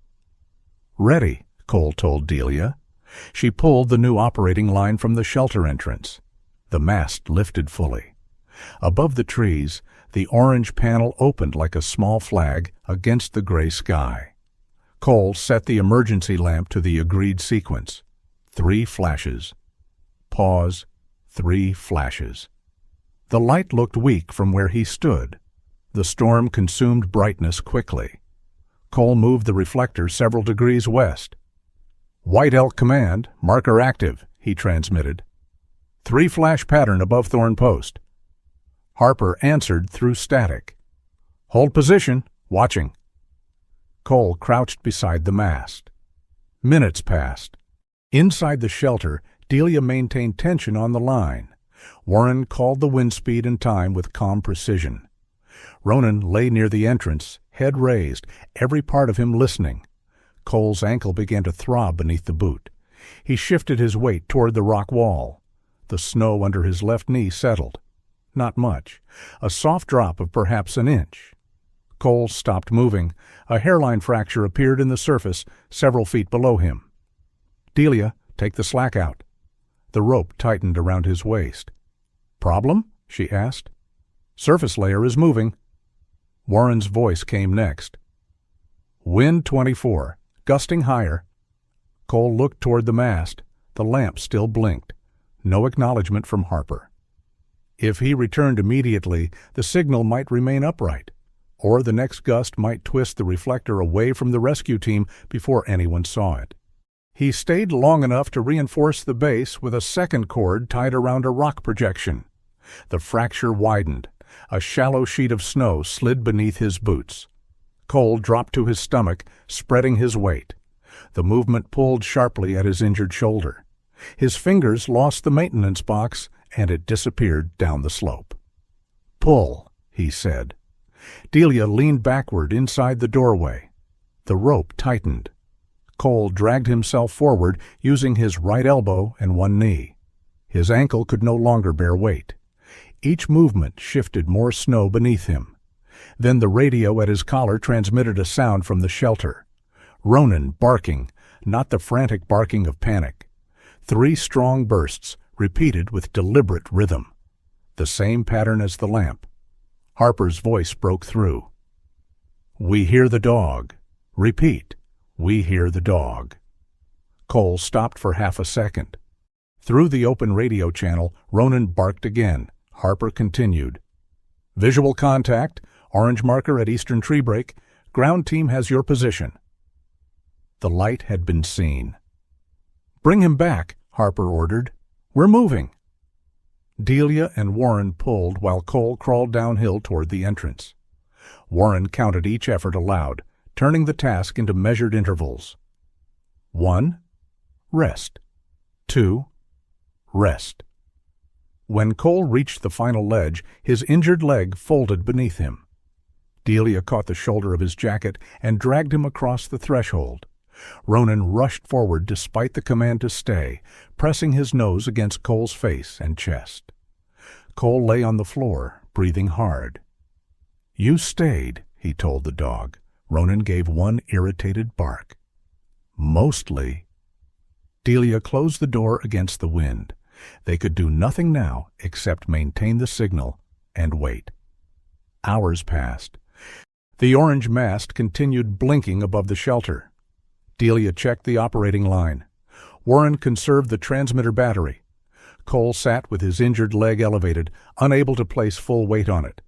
"Ready," Cole told Delia. She pulled the new operating line from the shelter entrance. The mast lifted fully. Above the trees, the orange panel opened like a small flag against the gray sky. Cole set the emergency lamp to the agreed sequence. 3 flashes. Pause. 3 flashes. The light looked weak from where he stood. The storm consumed brightness quickly. Cole moved the reflector several degrees west. "White Elk Command, marker active," he transmitted. 3-flash pattern above Thorn Post. Harper answered through static. Hold position. Watching. Cole crouched beside the mast. Minutes passed. Inside the shelter, Delia maintained tension on the line. Warren called the wind speed and time with calm precision. Ronan lay near the entrance, head raised, every part of him listening. Cole's ankle began to throb beneath the boot. He shifted his weight toward the rock wall. The snow under his left knee settled. Not much. A soft drop of perhaps an inch. Cole stopped moving. A hairline fracture appeared in the surface several feet below him. "Delia, take the slack out." The rope tightened around his waist. "Problem?" she asked. "Surface layer is moving." Warren's voice came next. "Wind 24, gusting higher." Cole looked toward the mast. The lamp still blinked. No acknowledgement from Harper. If he returned immediately, the signal might remain upright, or the next gust might twist the reflector away from the rescue team before anyone saw it. He stayed long enough to reinforce the base with a second cord tied around a rock projection. The fracture widened. A shallow sheet of snow slid beneath his boots. Cole dropped to his stomach, spreading his weight. The movement pulled sharply at his injured shoulder. His fingers lost the maintenance box, and it disappeared down the slope. "Pull," he said. Delia leaned backward inside the doorway. The rope tightened. Cole dragged himself forward, using his right elbow and one knee. His ankle could no longer bear weight. Each movement shifted more snow beneath him. Then the radio at his collar transmitted a sound from the shelter. Ronan barking, not the frantic barking of panic. 3 strong bursts, repeated with deliberate rhythm. The same pattern as the lamp. Harper's voice broke through. "We hear the dog. Repeat. We hear the dog." Cole stopped for half a second. Through the open radio channel, Ronan barked again. Harper continued. "Visual contact. Orange marker at eastern tree break. Ground team has your position." The light had been seen. "Bring him back," Harper ordered. "We're moving." Delia and Warren pulled while Cole crawled downhill toward the entrance. Warren counted each effort aloud, turning the task into measured intervals. 1. Rest. 2. Rest. When Cole reached the final ledge, his injured leg folded beneath him. Delia caught the shoulder of his jacket and dragged him across the threshold. Ronan rushed forward despite the command to stay, pressing his nose against Cole's face and chest. Cole lay on the floor, breathing hard. "You stayed," he told the dog. Ronan gave one irritated bark. "Mostly." Delia closed the door against the wind. They could do nothing now except maintain the signal and wait. Hours passed. The orange mast continued blinking above the shelter. Delia checked the operating line. Warren conserved the transmitter battery. Cole sat with his injured leg elevated, unable to place full weight on it.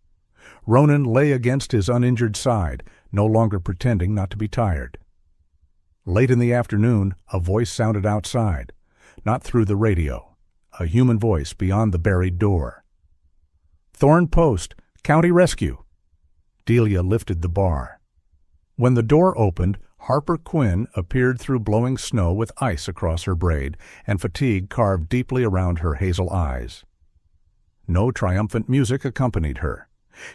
Ronan lay against his uninjured side, no longer pretending not to be tired. Late in the afternoon, a voice sounded outside, not through the radio. A human voice beyond the buried door. "Thorn Post, County Rescue." Delia lifted the bar. When the door opened, Harper Quinn appeared through blowing snow with ice across her braid and fatigue carved deeply around her hazel eyes. No triumphant music accompanied her.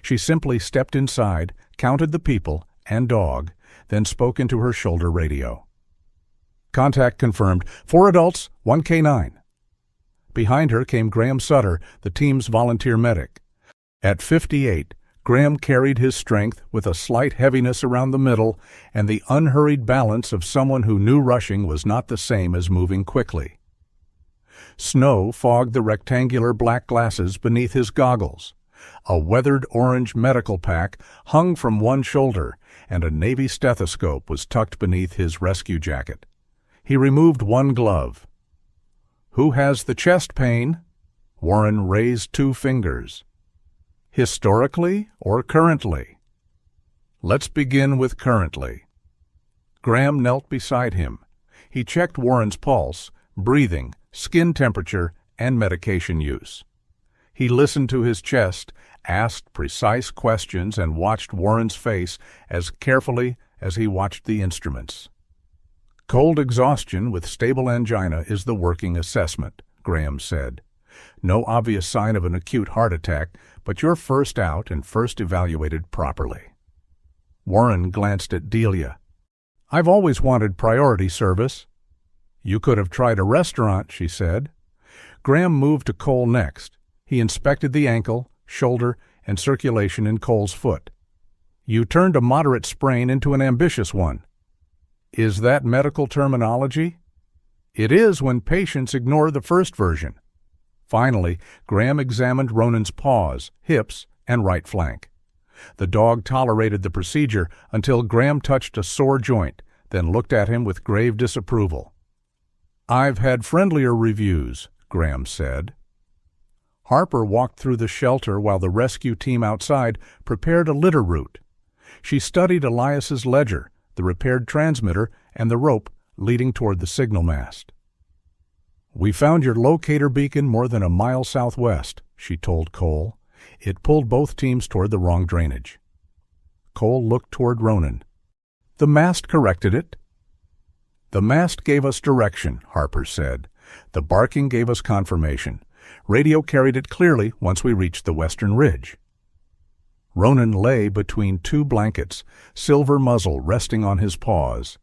She simply stepped inside, counted the people and dog, then spoke into her shoulder radio. "Contact confirmed. 4 adults, 1 K9. Behind her came Graham Sutter, the team's volunteer medic. At 58, Graham carried his strength with a slight heaviness around the middle and the unhurried balance of someone who knew rushing was not the same as moving quickly. Snow fogged the rectangular black glasses beneath his goggles. A weathered orange medical pack hung from one shoulder, and a Navy stethoscope was tucked beneath his rescue jacket. He removed one glove. "Who has the chest pain?" Warren raised 2 fingers. "Historically or currently?" "Let's begin with currently." Graham knelt beside him. He checked Warren's pulse, breathing, skin temperature, and medication use. He listened to his chest, asked precise questions, and watched Warren's face as carefully as he watched the instruments. "Cold exhaustion with stable angina is the working assessment," Graham said. "No obvious sign of an acute heart attack, but you're first out and first evaluated properly." Warren glanced at Delia. "I've always wanted priority service." "You could have tried a restaurant," she said. Graham moved to Cole next. He inspected the ankle, shoulder, and circulation in Cole's foot. "You turned a moderate sprain into an ambitious one." "Is that medical terminology?" "It is when patients ignore the first version." Finally, Graham examined Ronan's paws, hips, and right flank. The dog tolerated the procedure until Graham touched a sore joint, then looked at him with grave disapproval. "I've had friendlier reviews," Graham said. Harper walked through the shelter while the rescue team outside prepared a litter route. She studied Elias's ledger, the repaired transmitter, and the rope leading toward the signal mast. "We found your locator beacon more than a mile southwest," she told Cole. "It pulled both teams toward the wrong drainage." Cole looked toward Ronan. "The mast corrected it." "The mast gave us direction," Harper said. "The barking gave us confirmation. Radio carried it clearly once we reached the western ridge." Ronan lay between two blankets, silver muzzle resting on his paws.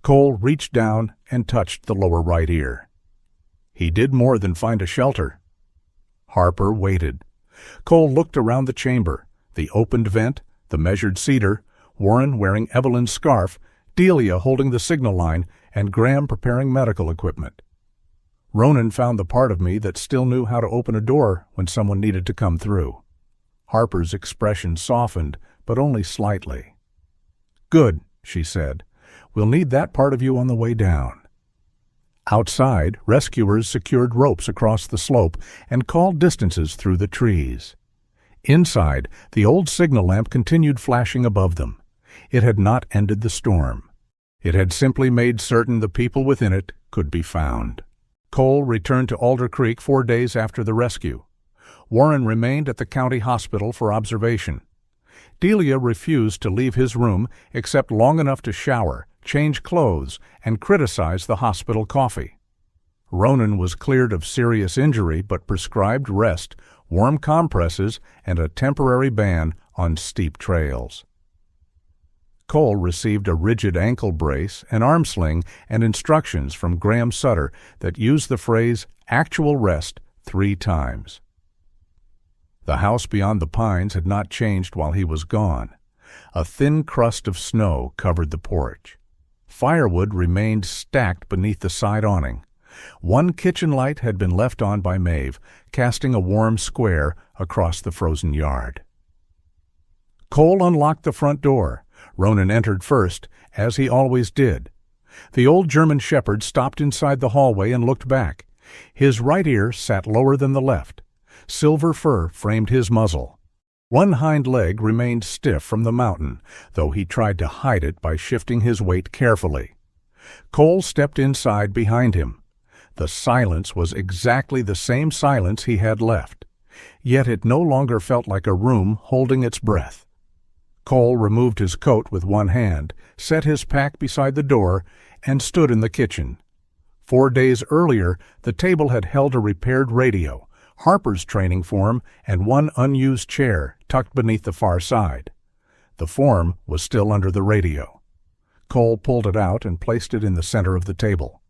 Cole reached down and touched the lower right ear. "He did more than find a shelter." Harper waited. Cole looked around the chamber, the opened vent, the measured cedar, Warren wearing Evelyn's scarf, Delia holding the signal line, and Graham preparing medical equipment. "Ronan found the part of me that still knew how to open a door when someone needed to come through." Harper's expression softened, but only slightly. "Good," she said. "We'll need that part of you on the way down." Outside, rescuers secured ropes across the slope and called distances through the trees. Inside, the old signal lamp continued flashing above them. It had not ended the storm. It had simply made certain the people within it could be found. Cole returned to Alder Creek 4 days after the rescue. Warren remained at the county hospital for observation. Delia refused to leave his room except long enough to shower, change clothes, and criticize the hospital coffee. Ronan was cleared of serious injury but prescribed rest, warm compresses, and a temporary ban on steep trails. Cole received a rigid ankle brace, an arm sling, and instructions from Graham Sutter that used the phrase "actual rest" 3 times. The house beyond the pines had not changed while he was gone. A thin crust of snow covered the porch. Firewood remained stacked beneath the side awning. One kitchen light had been left on by Maeve, casting a warm square across the frozen yard. Cole unlocked the front door. Ronan entered first, as he always did. The old German shepherd stopped inside the hallway and looked back. His right ear sat lower than the left. Silver fur framed his muzzle. One hind leg remained stiff from the mountain, though he tried to hide it by shifting his weight carefully. Cole stepped inside behind him. The silence was exactly the same silence he had left, yet it no longer felt like a room holding its breath. Cole removed his coat with one hand, set his pack beside the door, and stood in the kitchen. 4 days earlier, the table had held a repaired radio, Harper's training form, and one unused chair tucked beneath the far side. The form was still under the radio. Cole pulled it out and placed it in the center of the table.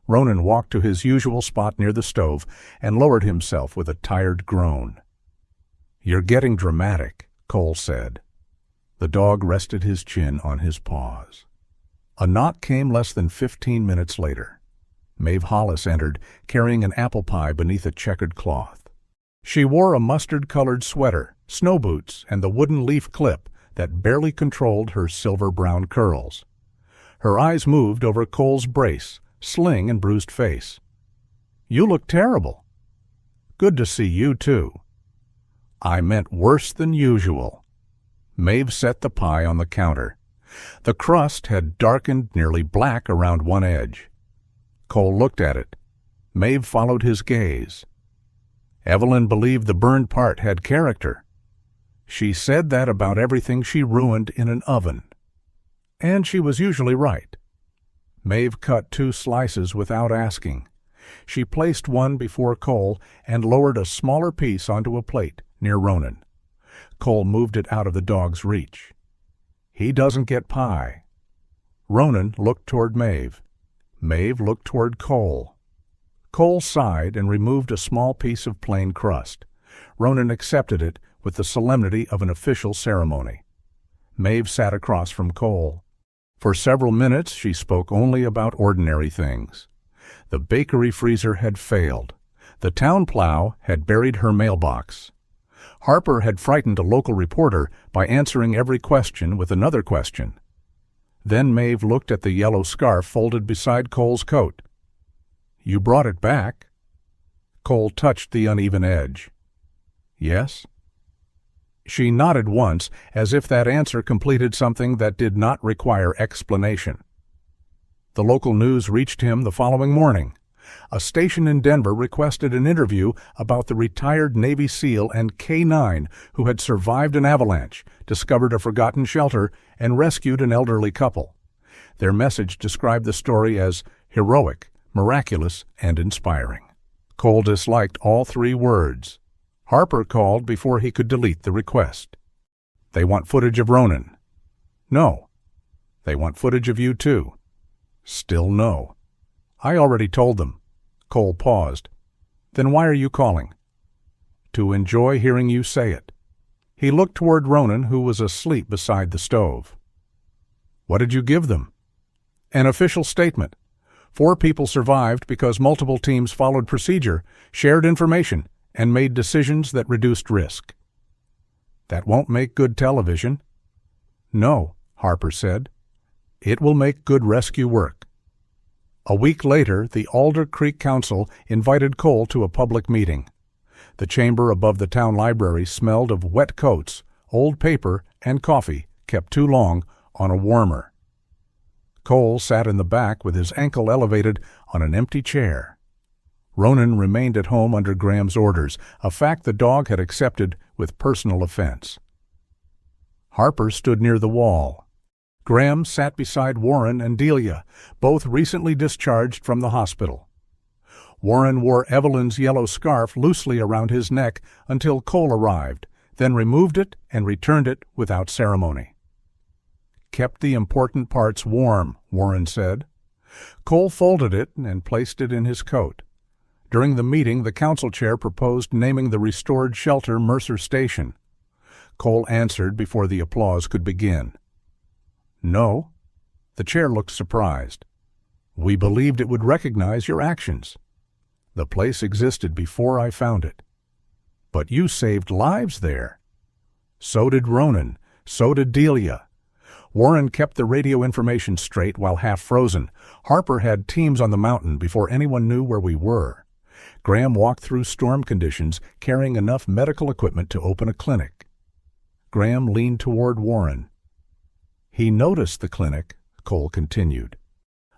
Ronan walked to his usual spot near the stove and lowered himself with a tired groan. "You're getting dramatic," Cole said. The dog rested his chin on his paws. A knock came less than 15 minutes later. Maeve Hollis entered, carrying an apple pie beneath a checkered cloth. She wore a mustard-colored sweater, snow boots, and the wooden leaf clip that barely controlled her silver-brown curls. Her eyes moved over Cole's brace, sling, and bruised face. "You look terrible." "Good to see you, too." "I meant worse than usual." Maeve set the pie on the counter. The crust had darkened nearly black around one edge. Cole looked at it. Maeve followed his gaze. Evelyn believed the burned part had character. She said that about everything she ruined in an oven. And she was usually right. Maeve cut 2 slices without asking. She placed one before Cole and lowered a smaller piece onto a plate near Ronan. Cole moved it out of the dog's reach. He doesn't get pie. Ronan looked toward Maeve. Maeve looked toward Cole. Cole sighed and removed a small piece of plain crust. Ronan accepted it with the solemnity of an official ceremony. Maeve sat across from Cole. For several minutes she spoke only about ordinary things. The bakery freezer had failed. The town plow had buried her mailbox. Harper had frightened a local reporter by answering every question with another question. Then Maeve looked at the yellow scarf folded beside Cole's coat. "You brought it back?" Cole touched the uneven edge. "Yes?" She nodded once, as if that answer completed something that did not require explanation. The local news reached him the following morning. A station in Denver requested an interview about the retired Navy SEAL and K-9 who had survived an avalanche, discovered a forgotten shelter, and rescued an elderly couple. Their message described the story as heroic, miraculous, and inspiring. Cole disliked all 3 words. Harper called before he could delete the request. "They want footage of Ronan." "No." "They want footage of you too." Still no. "I already told them." Cole paused. "Then why are you calling?" "To enjoy hearing you say it." He looked toward Ronan, who was asleep beside the stove. "What did you give them?" "An official statement. 4 people survived because multiple teams followed procedure, shared information, and made decisions that reduced risk." "That won't make good television." "No," Harper said. "It will make good rescue work." A week later, the Alder Creek Council invited Cole to a public meeting. The chamber above the town library smelled of wet coats, old paper, and coffee kept too long on a warmer. Cole sat in the back with his ankle elevated on an empty chair. Ronan remained at home under Graham's orders, a fact the dog had accepted with personal offense. Harper stood near the wall. Graham sat beside Warren and Delia, both recently discharged from the hospital. Warren wore Evelyn's yellow scarf loosely around his neck until Cole arrived, then removed it and returned it without ceremony. "Kept the important parts warm," Warren said. Cole folded it and placed it in his coat. During the meeting, the council chair proposed naming the restored shelter Mercer Station. Cole answered before the applause could begin. "No." The chair looked surprised. "We believed it would recognize your actions. The place existed before I found it. But you saved lives there. So did Ronan. So did Delia." Warren kept the radio information straight while half frozen. "Harper had teams on the mountain before anyone knew where we were. Graham walked through storm conditions, carrying enough medical equipment to open a clinic." Graham leaned toward Warren. "He noticed the clinic," Cole continued.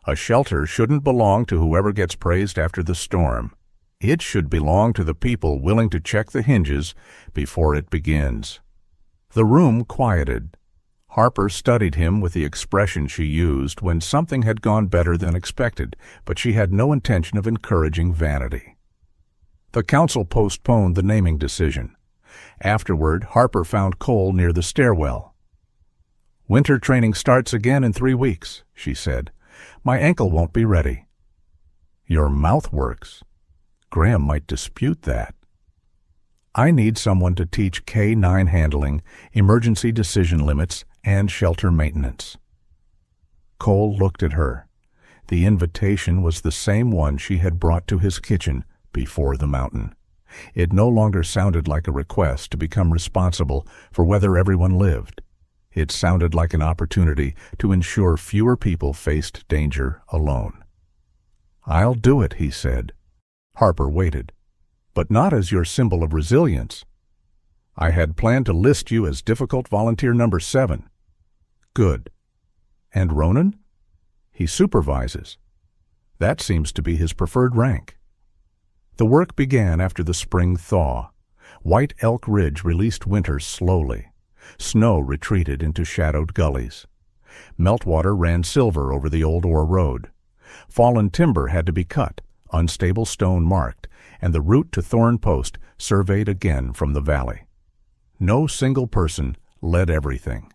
"A shelter shouldn't belong to whoever gets praised after the storm. It should belong to the people willing to check the hinges before it begins." The room quieted. Harper studied him with the expression she used when something had gone better than expected, but she had no intention of encouraging vanity. The council postponed the naming decision. Afterward, Harper found Cole near the stairwell. "Winter training starts again in 3 weeks," she said. "My ankle won't be ready." "Your mouth works." Graham might dispute that. "I need someone to teach K-9 handling, emergency decision limits, and shelter maintenance." Cole looked at her. The invitation was the same one she had brought to his kitchen before the mountain. It no longer sounded like a request to become responsible for whether everyone lived. It sounded like an opportunity to ensure fewer people faced danger alone. "I'll do it," he said. Harper waited. "But not as your symbol of resilience. I had planned to list you as difficult volunteer number 7. "Good. And Ronan?" "He supervises. That seems to be his preferred rank." The work began after the spring thaw. White Elk Ridge released winter slowly. Snow retreated into shadowed gullies. Meltwater ran silver over the old ore road. Fallen timber had to be cut, unstable stone marked, and the route to Thorn Post surveyed again from the valley. No single person led everything.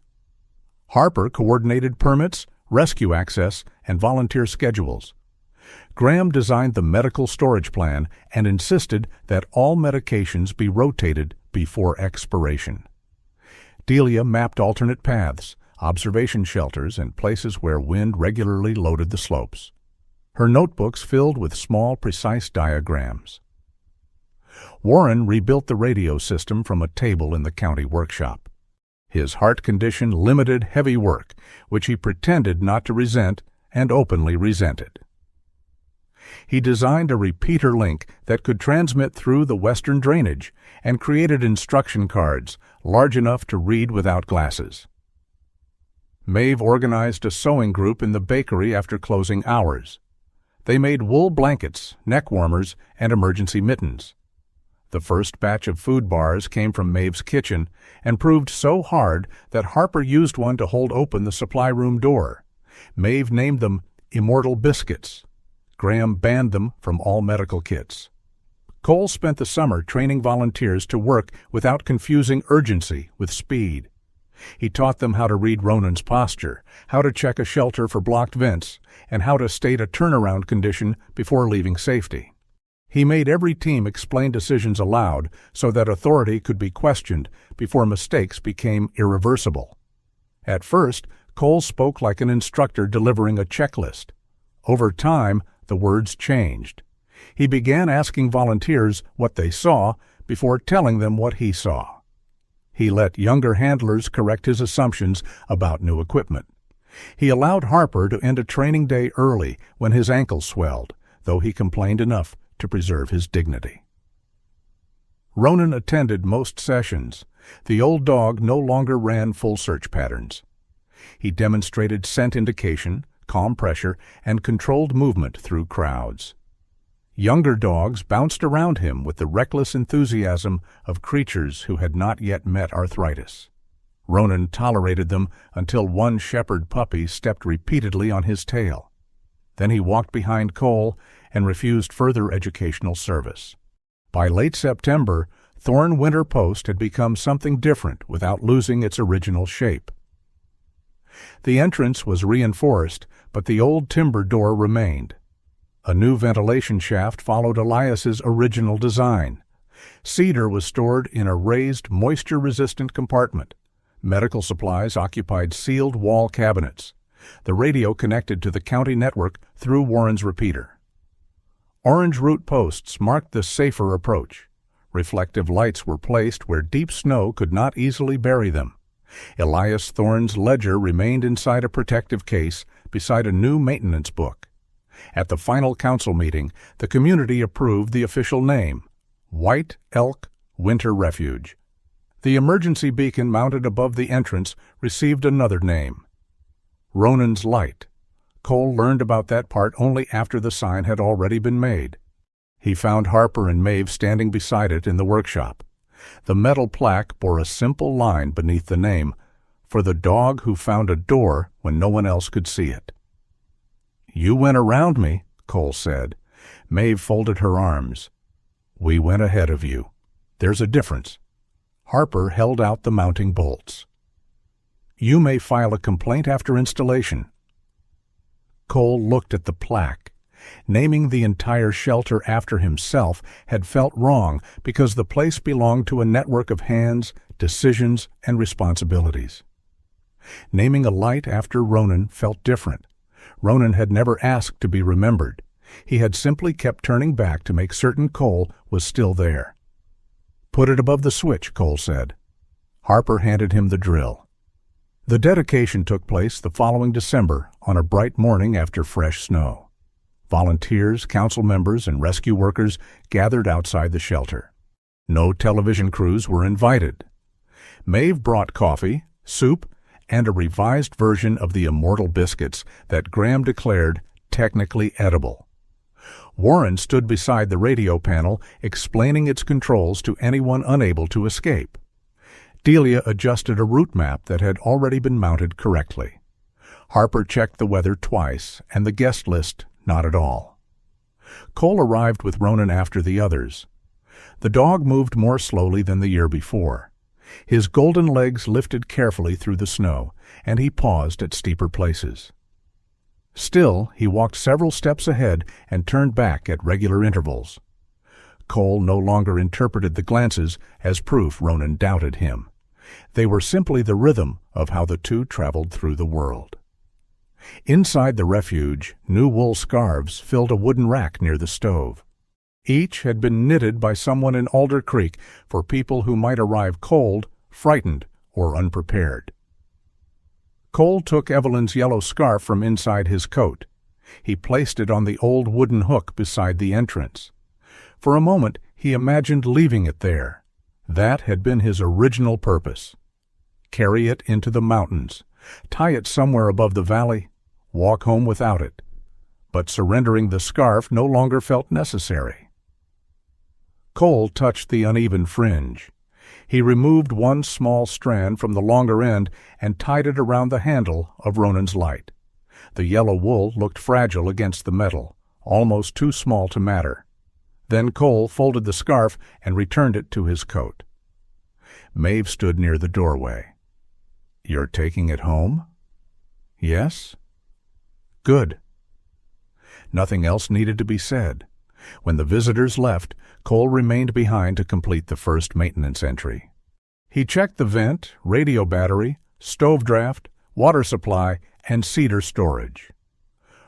Harper coordinated permits, rescue access, and volunteer schedules. Graham designed the medical storage plan and insisted that all medications be rotated before expiration. Delia mapped alternate paths, observation shelters, and places where wind regularly loaded the slopes. Her notebooks filled with small, precise diagrams. Warren rebuilt the radio system from a table in the county workshop. His heart condition limited heavy work, which he pretended not to resent and openly resented. He designed a repeater link that could transmit through the western drainage and created instruction cards large enough to read without glasses. Maeve organized a sewing group in the bakery after closing hours. They made wool blankets, neck warmers, and emergency mittens. The first batch of food bars came from Maeve's kitchen and proved so hard that Harper used one to hold open the supply room door. Maeve named them Immortal Biscuits. Graham banned them from all medical kits. Cole spent the summer training volunteers to work without confusing urgency with speed. He taught them how to read Ronan's posture, how to check a shelter for blocked vents, and how to state a turnaround condition before leaving safety. He made every team explain decisions aloud so that authority could be questioned before mistakes became irreversible. At first, Cole spoke like an instructor delivering a checklist. Over time, the words changed. He began asking volunteers what they saw before telling them what he saw. He let younger handlers correct his assumptions about new equipment. He allowed Harper to end a training day early when his ankle swelled, though he complained enough to preserve his dignity. Ronan attended most sessions. The old dog no longer ran full search patterns. He demonstrated scent indication, calm pressure, and controlled movement through crowds. Younger dogs bounced around him with the reckless enthusiasm of creatures who had not yet met arthritis. Ronan tolerated them until one shepherd puppy stepped repeatedly on his tail. Then he walked behind Cole and refused further educational service. By late September, Thorn Winter Post had become something different without losing its original shape. The entrance was reinforced, but the old timber door remained. A new ventilation shaft followed Elias's original design. Cedar was stored in a raised, moisture-resistant compartment. Medical supplies occupied sealed wall cabinets. The radio connected to the county network through Warren's repeater. Orange root posts marked the safer approach. Reflective lights were placed where deep snow could not easily bury them. Elias Thorne's ledger remained inside a protective case beside a new maintenance book. At the final council meeting, the community approved the official name, White Elk Winter Refuge. The emergency beacon mounted above the entrance received another name, Ronan's Light. Cole learned about that part only after the sign had already been made. He found Harper and Maeve standing beside it in the workshop. The metal plaque bore a simple line beneath the name, "For the dog who found a door when no one else could see it." "You went around me," Cole said. Maeve folded her arms. "We went ahead of you. There's a difference." Harper held out the mounting bolts. "You may file a complaint after installation." Cole looked at the plaque. Naming the entire shelter after himself had felt wrong because the place belonged to a network of hands, decisions, and responsibilities. Naming a light after Ronan felt different. Ronan had never asked to be remembered. He had simply kept turning back to make certain Cole was still there. "Put it above the switch," Cole said. Harper handed him the drill. The dedication took place the following December on a bright morning after fresh snow. Volunteers, council members, and rescue workers gathered outside the shelter. No television crews were invited. Maeve brought coffee, soup, and a revised version of the Immortal Biscuits that Graham declared technically edible. Warren stood beside the radio panel, explaining its controls to anyone unable to escape. Delia adjusted a route map that had already been mounted correctly. Harper checked the weather twice, and the guest list not at all. Cole arrived with Ronan after the others. The dog moved more slowly than the year before. His golden legs lifted carefully through the snow, and he paused at steeper places. Still, he walked several steps ahead and turned back at regular intervals. Cole no longer interpreted the glances as proof Ronan doubted him. They were simply the rhythm of how the two traveled through the world. Inside the refuge, new wool scarves filled a wooden rack near the stove. Each had been knitted by someone in Alder Creek for people who might arrive cold, frightened, or unprepared. Cole took Evelyn's yellow scarf from inside his coat. He placed it on the old wooden hook beside the entrance. For a moment, he imagined leaving it there. That had been his original purpose. Carry it into the mountains, tie it somewhere above the valley, walk home without it. But surrendering the scarf no longer felt necessary. Cole touched the uneven fringe. He removed one small strand from the longer end and tied it around the handle of Ronan's light. The yellow wool looked fragile against the metal, almost too small to matter. Then Cole folded the scarf and returned it to his coat. Maeve stood near the doorway. "You're taking it home?" "Yes." "Good." Nothing else needed to be said. When the visitors left, Cole remained behind to complete the first maintenance entry. He checked the vent, radio battery, stove draft, water supply, and cedar storage.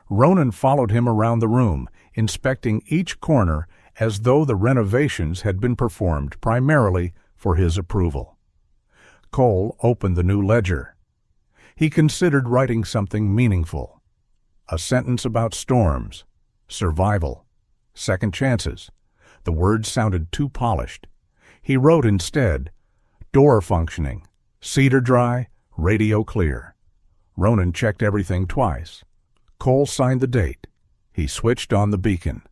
Ronan followed him around the room, inspecting each corner as though the renovations had been performed primarily for his approval. Cole opened the new ledger. He considered writing something meaningful. A sentence about storms, survival, second chances. The words sounded too polished. He wrote instead, "Door functioning, cedar dry, radio clear." Ronan checked everything twice. Cole signed the date. He switched on the beacon.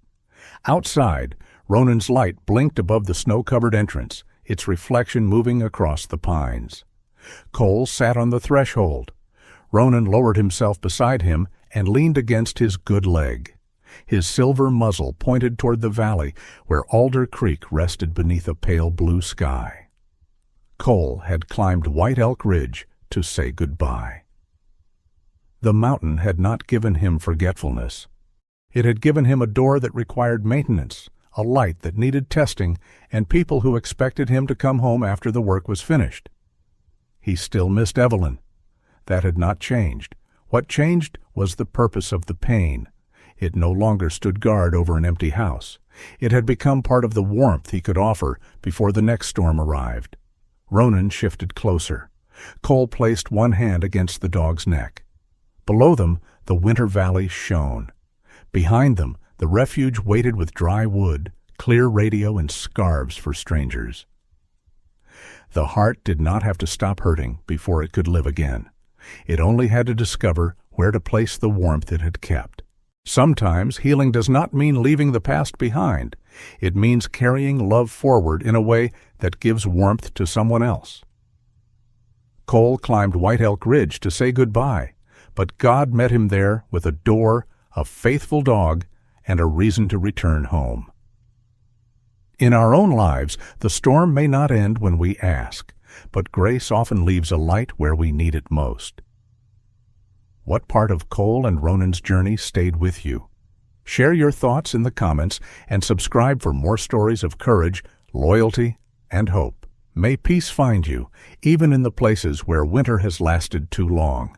Outside, Ronan's light blinked above the snow-covered entrance, its reflection moving across the pines. Cole sat on the threshold. Ronan lowered himself beside him and leaned against his good leg. His silver muzzle pointed toward the valley where Alder Creek rested beneath a pale blue sky. Cole had climbed White Elk Ridge to say goodbye. The mountain had not given him forgetfulness. It had given him a door that required maintenance, a light that needed testing, and people who expected him to come home after the work was finished. He still missed Evelyn. That had not changed. What changed was the purpose of the pain. It no longer stood guard over an empty house. It had become part of the warmth he could offer before the next storm arrived. Ronan shifted closer. Cole placed one hand against the dog's neck. Below them, the winter valley shone. Behind them, the refuge waited with dry wood, clear radio, and scarves for strangers. The heart did not have to stop hurting before it could live again. It only had to discover where to place the warmth it had kept. Sometimes healing does not mean leaving the past behind. It means carrying love forward in a way that gives warmth to someone else. Cole climbed White Elk Ridge to say goodbye, but God met him there with a door, a faithful dog, and a reason to return home. In our own lives, the storm may not end when we ask, but grace often leaves a light where we need it most. What part of Cole and Ronan's journey stayed with you? Share your thoughts in the comments and subscribe for more stories of courage, loyalty, and hope. May peace find you, even in the places where winter has lasted too long.